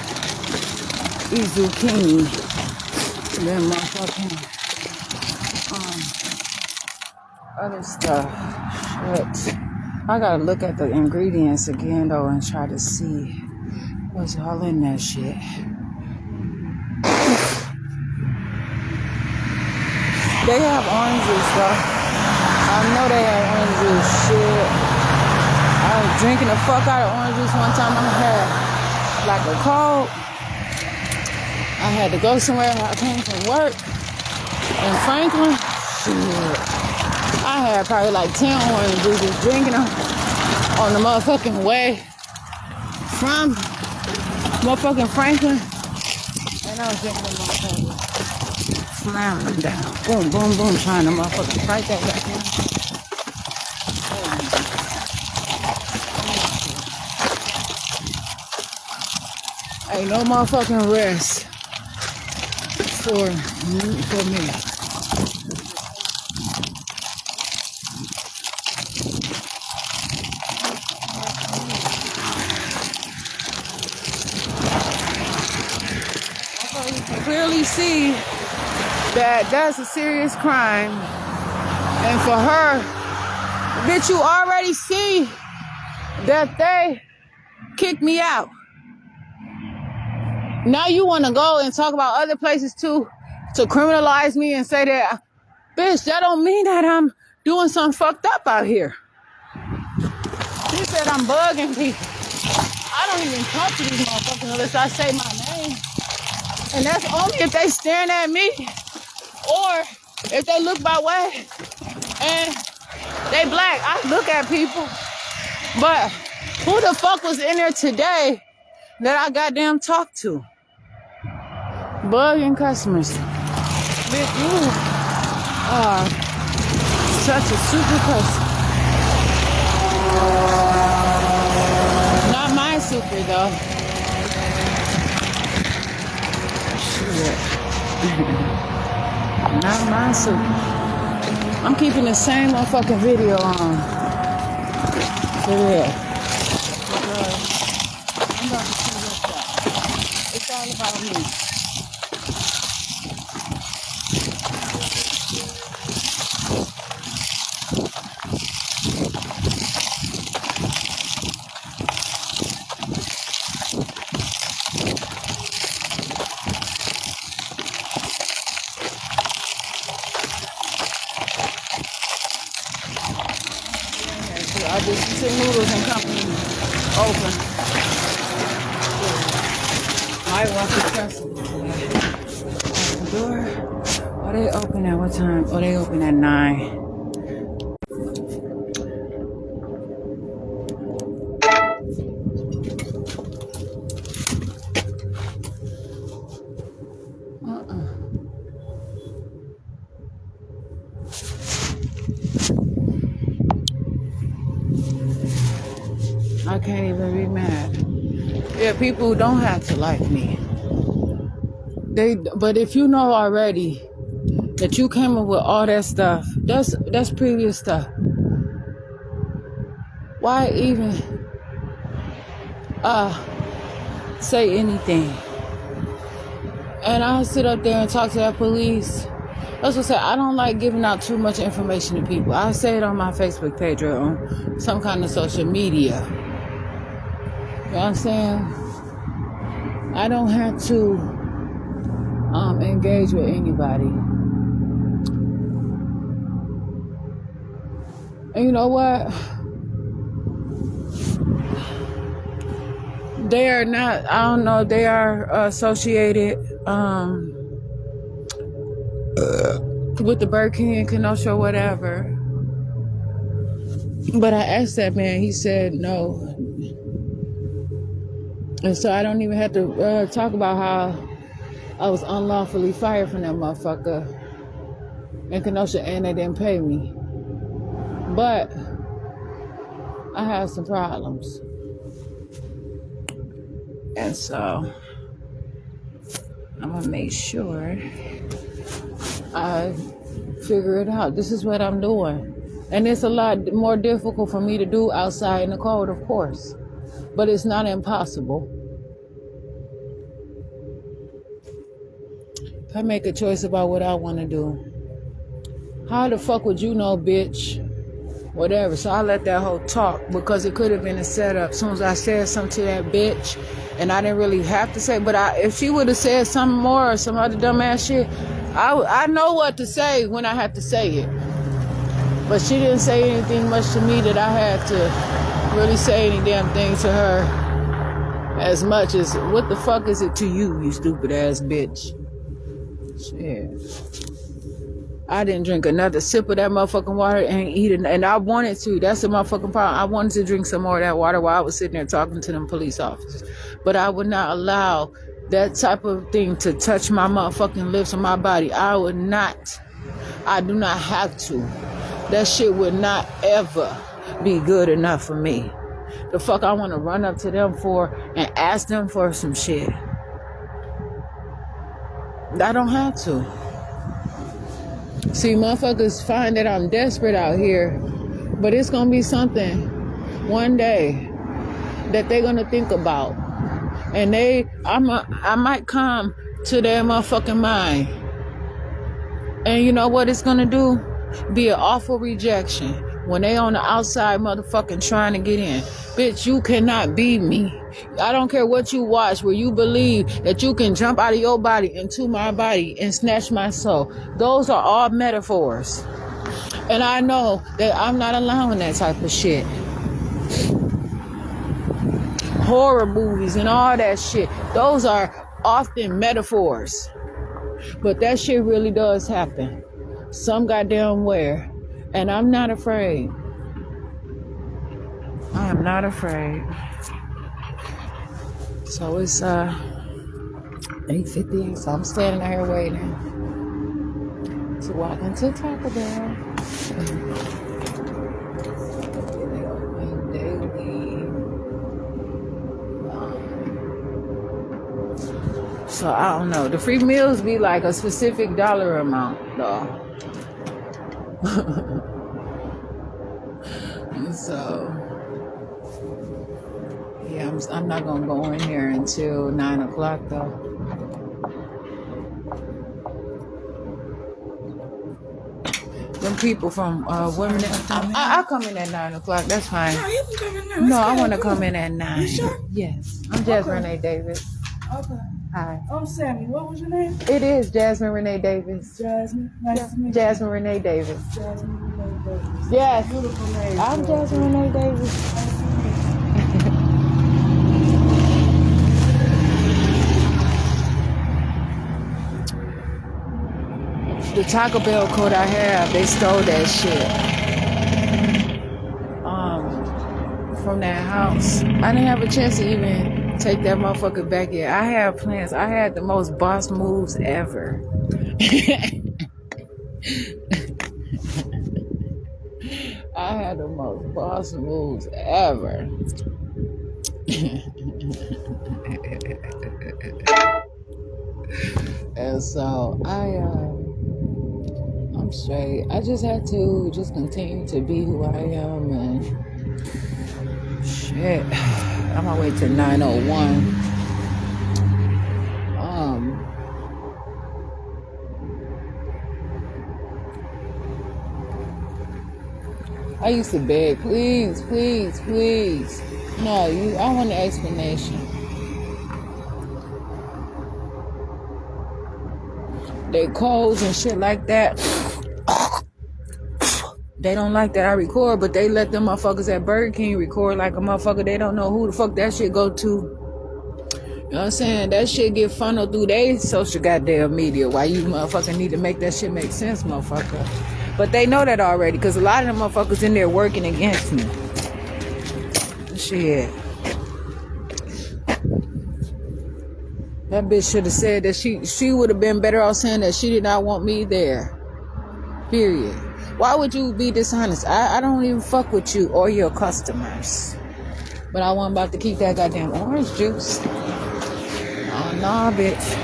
eat zucchini than motherfucking other stuff. Shit. I gotta look at the ingredients again though and try to see what's all in that shit. They have orange juice though. I know they have orange juice. Shit. I was drinking the fuck out of orange juice one time. I had like a cold. I had to go somewhere. I came from work in Franklin. Shit. I had probably like 10 orange juices, drinking them on the motherfucking way from motherfucking Franklin. And I was drinking them motherfuckers. Slamming down. Boom, boom, boom. Trying to motherfucking fight that back down. Ain't no motherfucking rest for me. You can clearly see that that's a serious crime. And for her, bitch, you already see that they kicked me out. Now you want to go and talk about other places too, to criminalize me and say that, bitch, that don't mean that I'm doing something fucked up out here. She said I'm bugging people. I don't even talk to these motherfuckers unless I say my name. And that's only if they staring at me or if they look my way and they black. I look at people. But who the fuck was in there today that I goddamn talked to? Bugging customers. Bitch, you are such a super customer. Not my super though. Shit. Not my super. I'm keeping the same motherfucking video on. For real. Because I'm about to see what's up. It's all about me. This Chicken Noodles and Company open. Might want to press the door. Are they open at what time? Oh, they open at 9. I can't even be mad. Yeah, people don't have to like me. But if you know already that you came up with all that stuff, that's previous stuff. Why even say anything? And I'll sit up there and talk to that police. That's what I say. I don't like giving out too much information to people. I say it on my Facebook page or on some kind of social media. You know what I'm saying? I don't have to engage with anybody. And you know what? They are not, I don't know, they are associated with the Burger King in Kenosha or whatever. But I asked that man, he said no. And so I don't even have to talk about how I was unlawfully fired from that motherfucker in Kenosha and they didn't pay me. But I have some problems. And so I'm gonna make sure I figure it out. This is what I'm doing. And it's a lot more difficult for me to do outside in the cold, of course. But it's not impossible. I make a choice about what I want to do. How the fuck would you know, bitch? Whatever. So I let that hoe talk because it could have been a setup. As soon as I said something to that bitch, and I didn't really have to say, but if she would have said something more or some other dumbass shit, I know what to say when I have to say it. But she didn't say anything much to me that I had to really say any damn thing to her as much as, what the fuck is it to you, you stupid ass bitch? Shit. I didn't drink another sip of that motherfucking water and eat it. And I wanted to. That's the motherfucking problem. I wanted to drink some more of that water while I was sitting there talking to them police officers. But I would not allow that type of thing to touch my motherfucking lips or my body. I would not. I do not have to. That shit would not ever be good enough for me. The fuck I want to run up to them for and ask them for some shit. I don't have to. See, motherfuckers find that I'm desperate out here, but it's gonna be something one day that they're gonna think about, and I might come to their motherfucking mind, and you know what it's gonna do? Be an awful rejection when they on the outside motherfucking trying to get in. Bitch, you cannot be me. I don't care what you watch where you believe that you can jump out of your body into my body and snatch my soul. Those are all metaphors. And I know that I'm not allowing that type of shit. Horror movies and all that shit. Those are often metaphors. But that shit really does happen. Some goddamn where. And I'm not afraid. I am not afraid. So it's 8:50, so I'm standing out here waiting to walk into Taco Bell. Daily. So I don't know. The free meals be like a specific dollar amount, though. And so. Yeah, I'm not gonna go in here until 9 o'clock though. Them people from Women, I come in at 9 o'clock. That's fine. No, you can come in now. No, I want to come in at 9. You sure? Yes, I'm Jasmine Renee Davis. Okay. Hi. I'm Sammy. What was your name? It is Jasmine Renee Davis. Jasmine. Nice to meet you. Jasmine Renee Davis. Jasmine Renee Davis. Yes. I'm Jasmine Renee Davis. The Taco Bell coat I have, they stole that shit. From that house. I didn't have a chance to even take that motherfucker back yet. I have plans. I had the most boss moves ever. I had the most boss moves ever. And so I'm straight. I just had to just continue to be who I am and shit. I'm on my way to 901. I used to beg, please, please, please. No, I want an explanation. They codes and shit like that. They don't like that I record, but they let them motherfuckers at Burger King record like a motherfucker. They don't know who the fuck that shit go to. You know what I'm saying? That shit get funneled through their social goddamn media. Why you motherfucker need to make that shit make sense, motherfucker? But they know that already, because a lot of them motherfuckers in there working against me. Shit. That bitch should have said that she would have been better off saying that she did not want me there. Period. Why would you be dishonest? I don't even fuck with you or your customers. But I wasn't about to keep that goddamn orange juice. Oh, nah, bitch.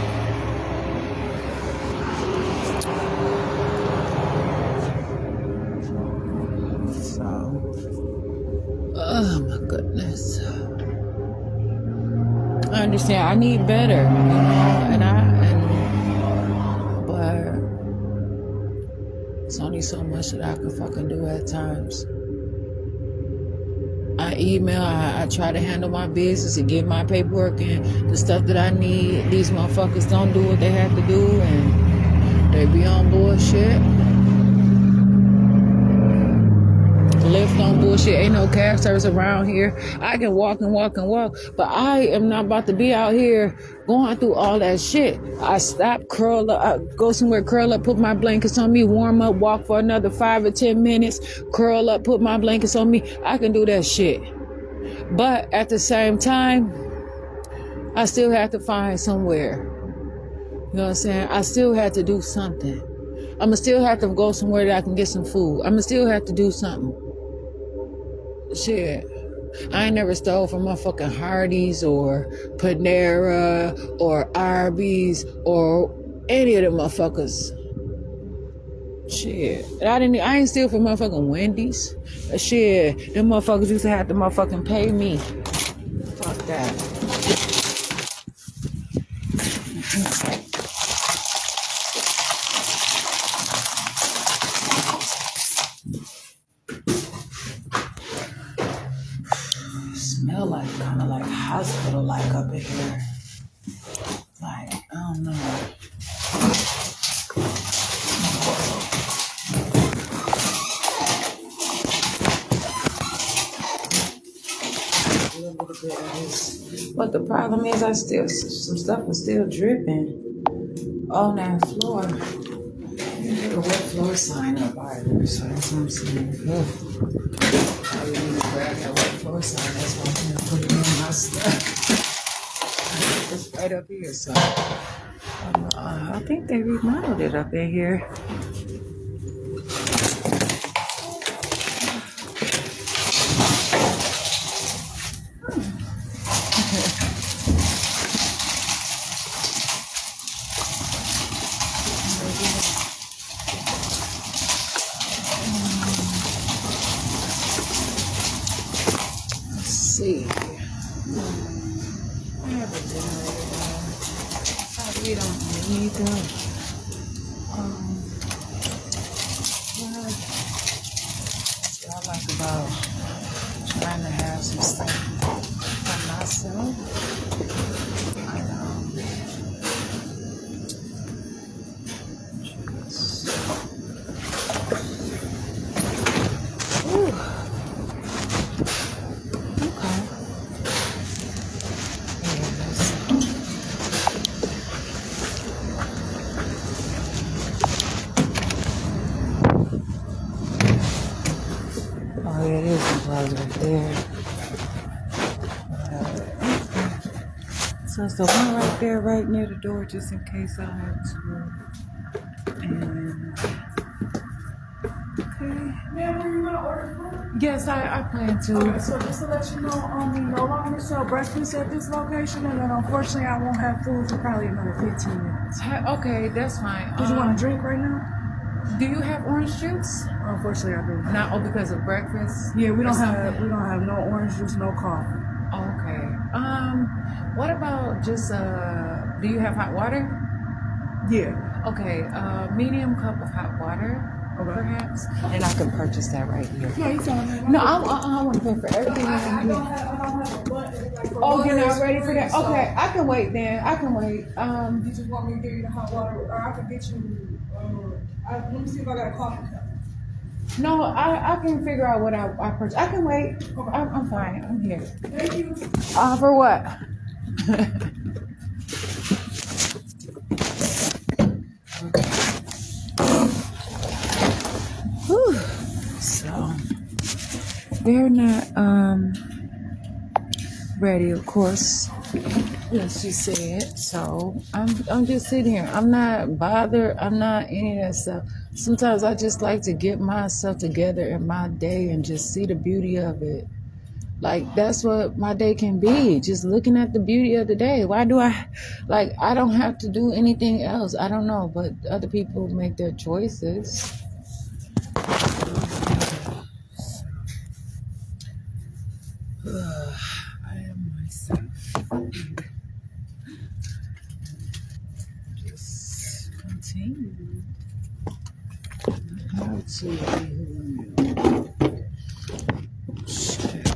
Oh my goodness. I understand. I need better, but it's only so much that I can fucking do at times. I email, I try to handle my business and get my paperwork and the stuff that I need. These motherfuckers don't do what they have to do and they be on bullshit. Lyft on bullshit. Ain't no cab service around here. I can walk and walk and walk, but I am not about to be out here going through all that shit. I stop, curl up, I go somewhere, curl up, put my blankets on me, warm up, walk for another 5 or 10 minutes, curl up, put my blankets on me. I can do that shit. But at the same time, I still have to find somewhere. You know what I'm saying? I still have to do something. I'ma still have to go somewhere that I can get some food. I'ma still have to do something. Shit. I ain't never stole from motherfucking Hardee's or Panera or Arby's or any of them motherfuckers. Shit. I ain't steal from motherfucking Wendy's. Shit. Them motherfuckers used to have to motherfucking pay me. Fuck that. Smell like kind of like hospital like up in here. Like, I don't know. But the problem is some stuff is still dripping on that floor. I need a wet floor sign up either, so that's what I'm saying. I really need to grab that wet floor sign. That's why I'm gonna put it in my stuff. It's right up here, so I think they remodeled it up in here. See. I have a generator. I really don't need them. What I like about trying to have some stuff for myself. Oh yeah, there's some clothes right there. So it's the one right there, right near the door, just in case I have to. And okay. Ma'am, were you gonna order food? Yes, I plan to. Okay, so just to let you know, we no longer sell breakfast at this location, and then unfortunately I won't have food for probably another 15 minutes. Okay, that's fine. Did you want a drink right now? Do you have orange juice? Unfortunately, I do. Not because of breakfast. Yeah, we don't have no orange juice, no coffee. Okay. What about just do you have hot water? Yeah. Okay, medium cup of hot water, perhaps, and I can purchase that right here. Yeah, you telling me. No, I want to pay for everything. I don't have a button. Like, for Oh, you're not orders, ready for that? so Okay, I can wait then. I can wait. You just want me to give you the hot water, or I can get you. Let me see if I got a coffee cup. No, I can figure out what I purchase. I can wait. I'm fine. I'm here. Thank you. For what? Whew. So they're not ready, of course. Yes, she said. So I'm just sitting here. I'm not bothered. I'm not any of that stuff. Sometimes I just like to get myself together in my day and just see the beauty of it. Like, that's what my day can be. Just looking at the beauty of the day. Why do I don't have to do anything else. I don't know, but other people make their choices. I am myself. Just continue. How to be who I am. Shit.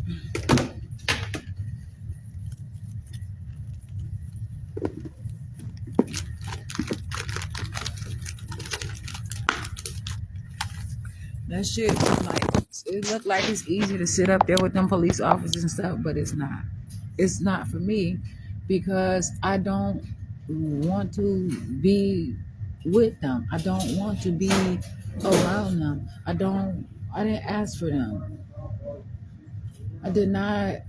That shit was like, it looked like it's easy to sit up there with them police officers and stuff, but it's not. It's not for me because I don't want to be with them. I don't want to be around them. I didn't ask for them. I did not.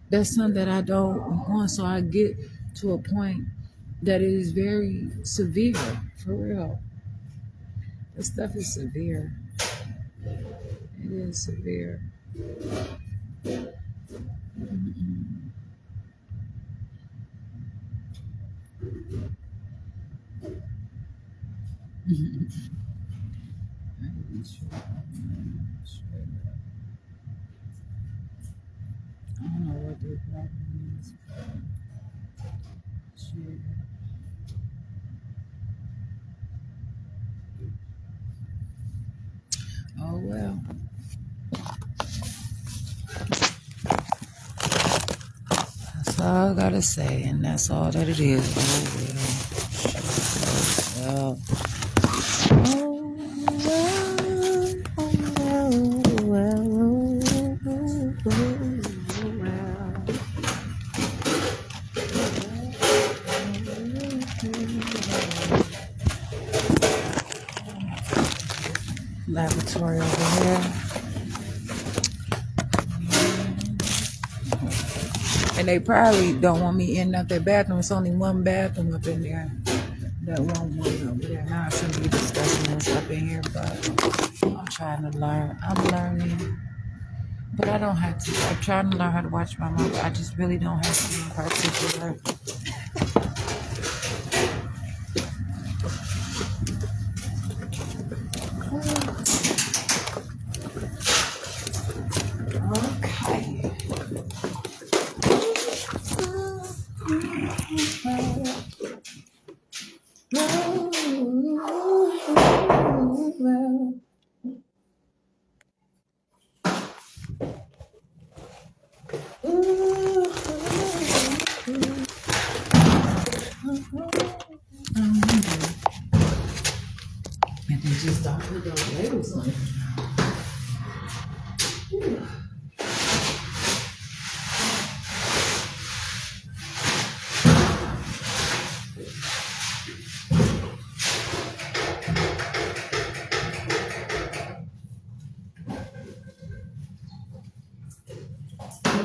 That's something that I don't want. So I get to a point that it is very severe, for real. This stuff is severe. It is severe. I don't know what their problem is. Shit. Oh well. That's all I gotta say, and that's all that it is. Oh Laboratory over here. And they probably don't want me in up their bathroom. It's only one bathroom up in there. That one over there. Now I shouldn't be discussing this up in here, but I'm trying to learn. I'm learning. But I don't have to. I'm trying to learn how to watch my mouth. I just really don't have to be particular.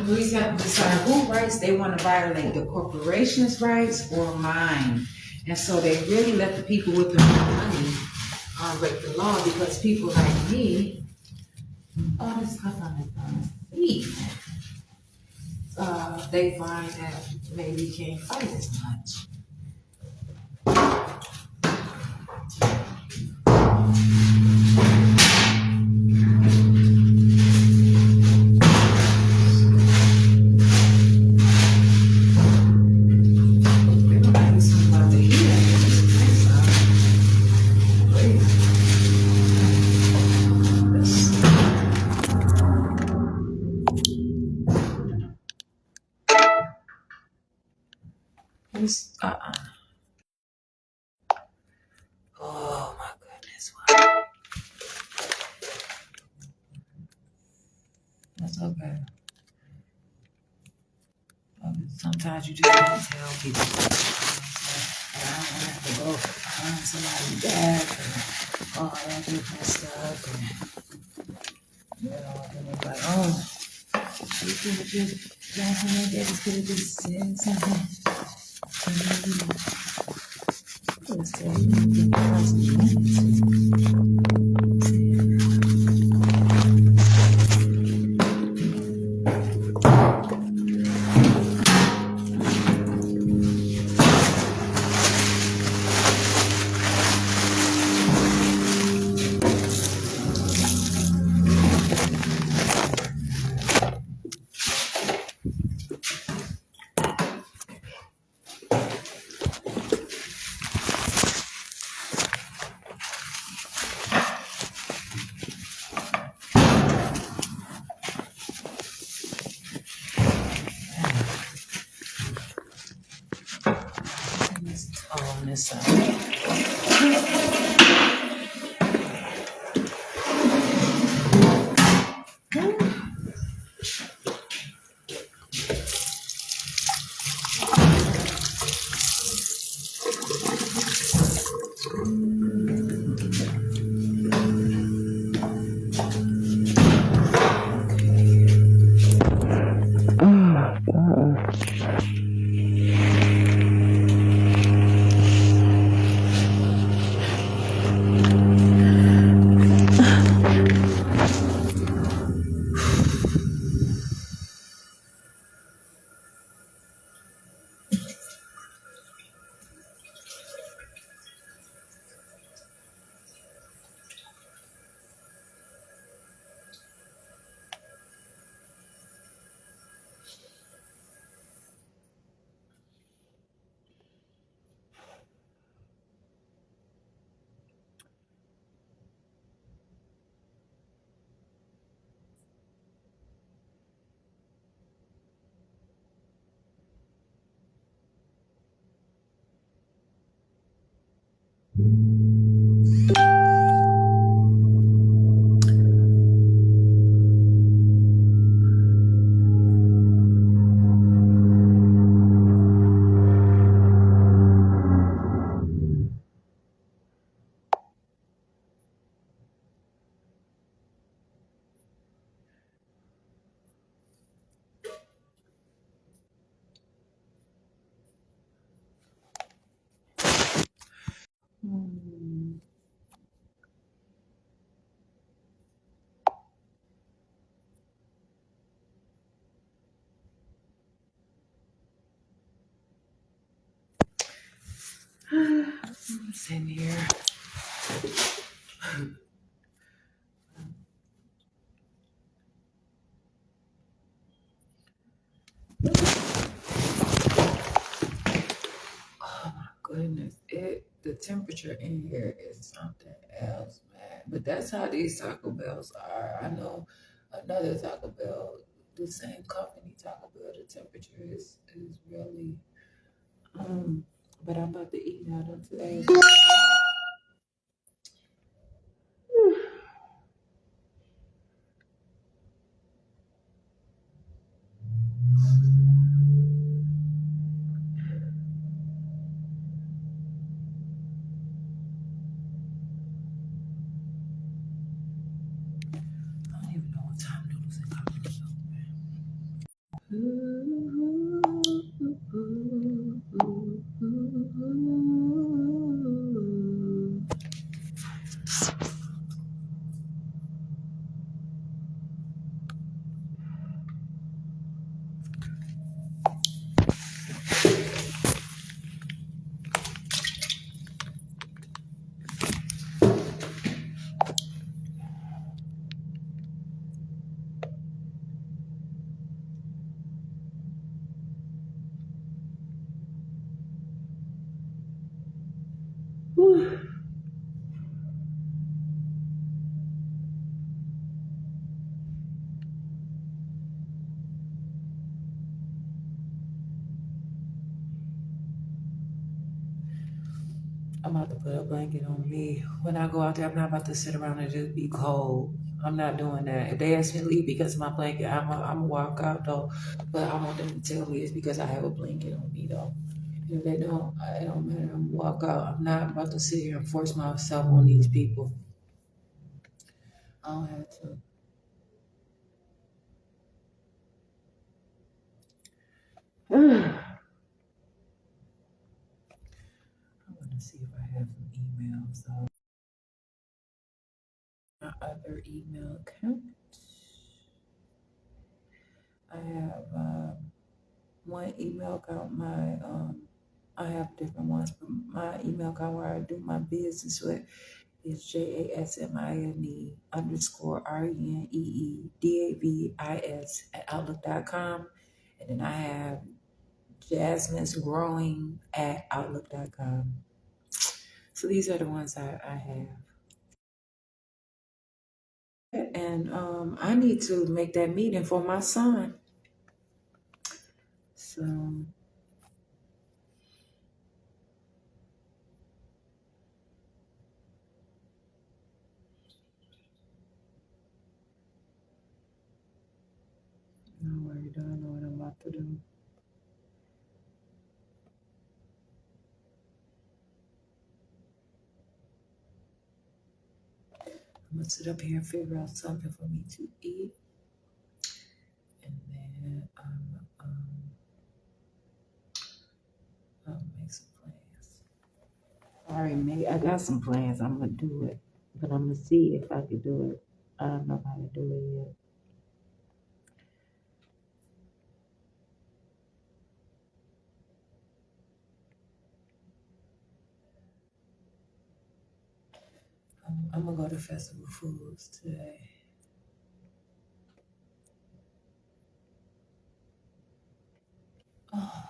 police have to decide who rights they want to violate, the corporation's rights or mine. And so they really let the people with the money break the law because people like me, all this stuff on the feet, they find that maybe can't fight as much. Uh-uh. Oh my goodness. Wow. That's okay. Sometimes you just gotta tell people. I don't have to go find somebody back and all that different stuff. And, you know, and it's like, oh, you could have just done something like that. Just could have just said something. And then, you know, could have said, you know, get the person you wanted to. On this side. I'm sitting here. Oh my goodness. The temperature in here is something else, man. But that's how these Taco Bells are. I know another Taco Bell, the same company Taco Bell, the temperature is really but I'm about to eat now today. I don't even know what time noodles and coffee is. I'm about to put a blanket on me. When I go out there, I'm not about to sit around and just be cold. I'm not doing that. If they ask me to leave because of my blanket, I'm walk out though. But I want them to tell me it's because I have a blanket on me though. If they don't, it don't matter. I'm walk out. I'm not about to sit here and force myself on these people. I don't have to. I want to see if I have some emails though. My other email account. I have one email account. I have different ones, but my email account where I do my business with is JASMINE_RENEEDAVIS at outlook.com. And then I have Jasmine's Growing at outlook.com. So these are the ones I have. And I need to make that meeting for my son. So no worry, I know what I'm about to do. I'm gonna sit up here and figure out something for me to eat, and then I'll make some plans. I got some plans. I'm gonna do it, but I'm gonna see if I can do it. I don't know how to do it yet. I'm gonna go to Festival Foods today. Oh,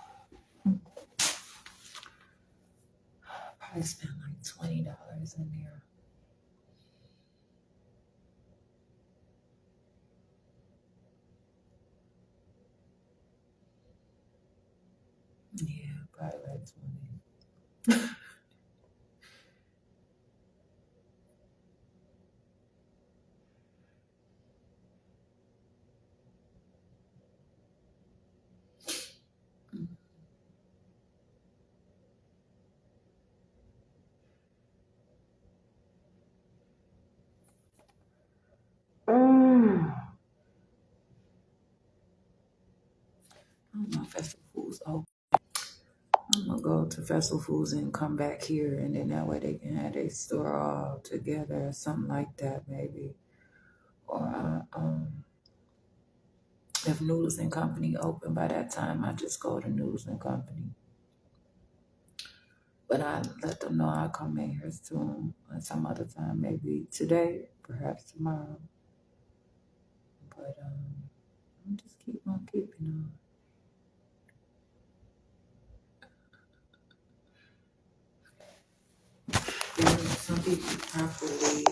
probably spent like $20 in there. Yeah, probably like 20. I don't know if Festival Foods open. I'm gonna go to Festival Foods and come back here, and then that way they can have their store all together or something like that, maybe. Or if Noodles and Company open by that time, I just go to Noodles and Company. But I let them know I'll come in here soon at some other time, maybe today, perhaps tomorrow. But I'll just keep on keeping on. Some people properly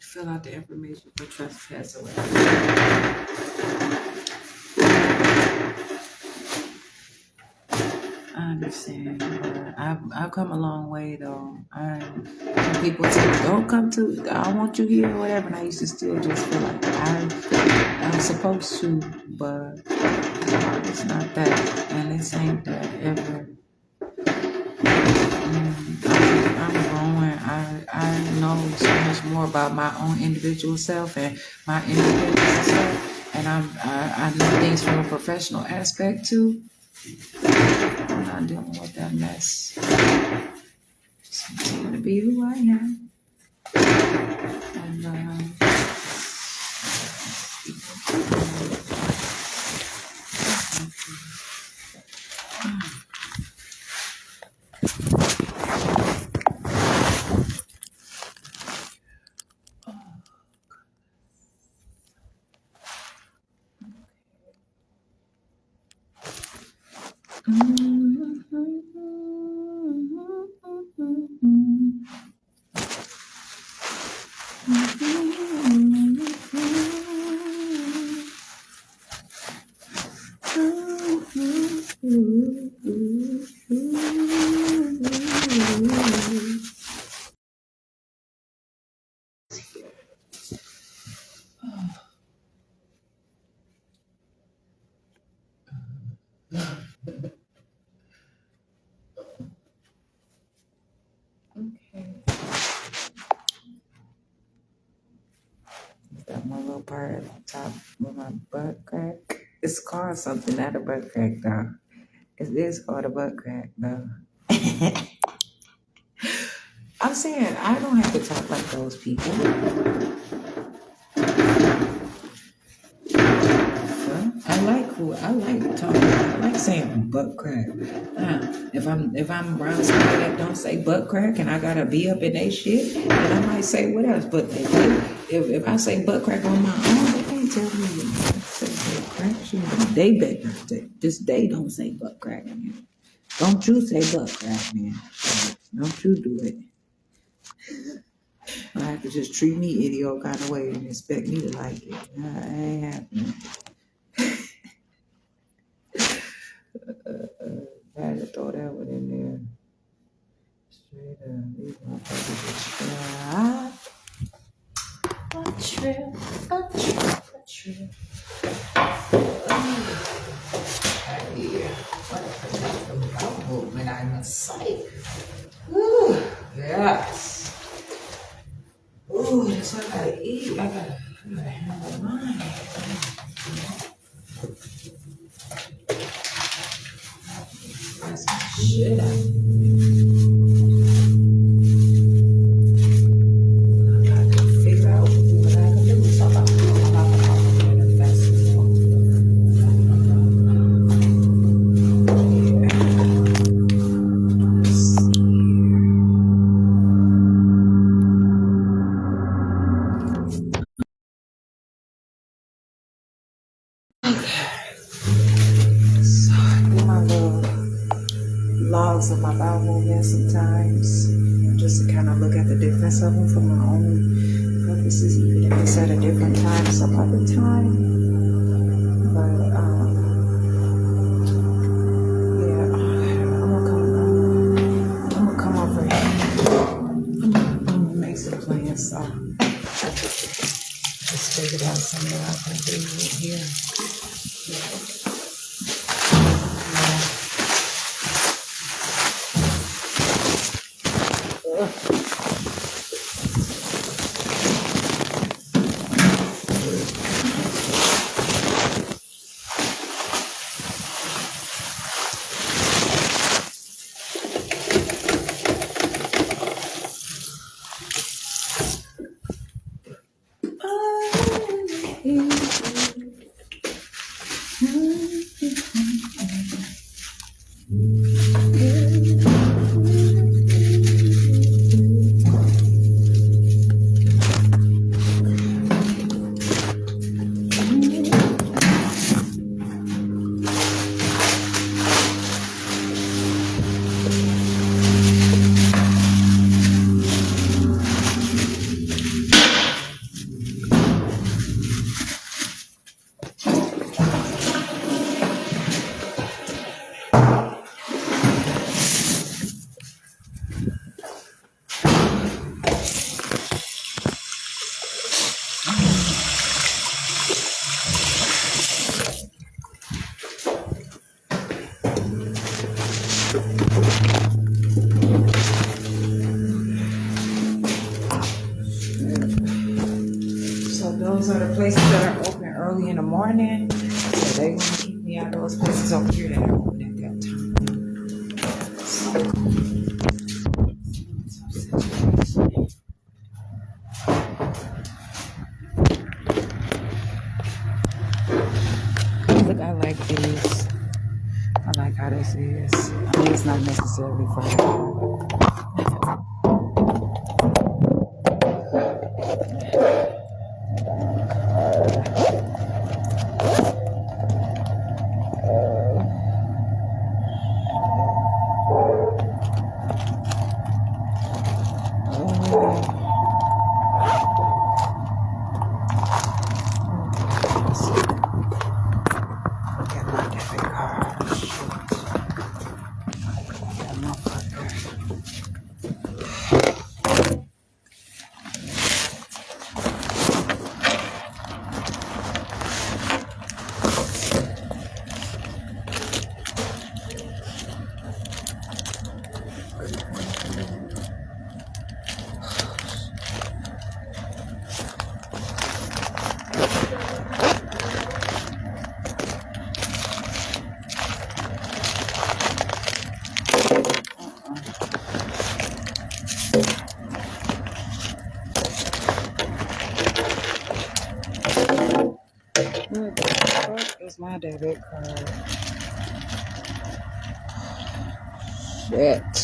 fill out the information for trespass or whatever. I understand, but I've come a long way though. When people say, "Don't come to," I want you here or whatever, and I used to still just feel like I'm supposed to, but it's not that, and this ain't that ever. I'm growing. I know so much more about my own individual self and my individual self, and and I know things from a professional aspect too. I'm not dealing with that mess. Just continue to be who I am. And that one little part at the top with my butt crack. It's called something, not a butt crack though. It is called a butt crack though. I'm saying I don't have to talk like those people. I like talking. I like saying butt crack. If I'm around somebody that don't say butt crack and I gotta be up in their shit, then I might say what else. But if I say butt crack on my own, they can't tell me to say butt crack. They better just they don't say butt crack, man. Don't you say butt crack, man. Don't you do it. I have to just treat me idiot kind of way and expect me to like it. That ain't happening. I had to throw that one in there. Straight up. These motherfuckers are true. What movement I must say. Ooh, yes. Ooh, that's what I gotta eat. I gotta handle mine. That's my shit out. I gotta figure out what I can do. So I'm about to festival. So I do my little logs of my bowel movements sometimes, just to kind of look at the difference of them for my own purposes, even if it's at a different time, some other time. But yeah, I'm gonna come over here. I'm gonna make some plans. So just figured out something that I can do here. So those are the places that are open early in the morning. So they want to keep me out of those places over here that are open at that time. Look, I like these. I like how this is. I mean, it's not necessarily for everyone. Look at my debit card. That motherfucker. What the fuck is my debit card? Shit.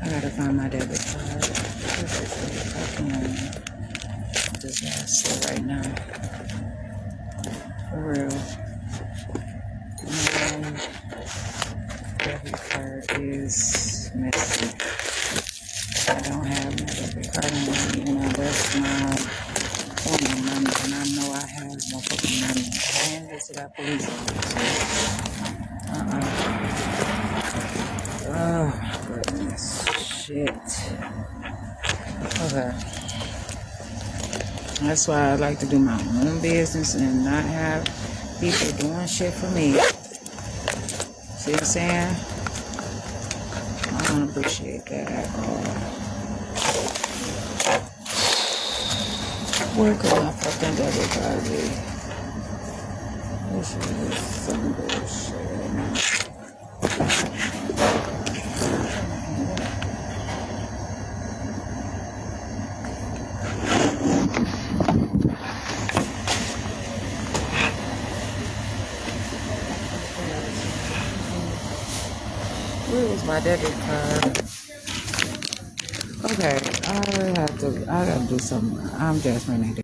I gotta find my debit card. This is a fucking disaster right now. For real. Debit card is missing. I don't have my debit card on me. You know, that's not for my money. And I know I have motherfucking money. And this is that police officer. Oh, my goodness. Shit. Okay. That's why I like to do my own business and not have people doing shit for me. See what I'm saying? I don't appreciate that at all. Where could my fucking debit card be? This is some bullshit. Where is my debit card? Okay, I gotta do something. I'm desperate.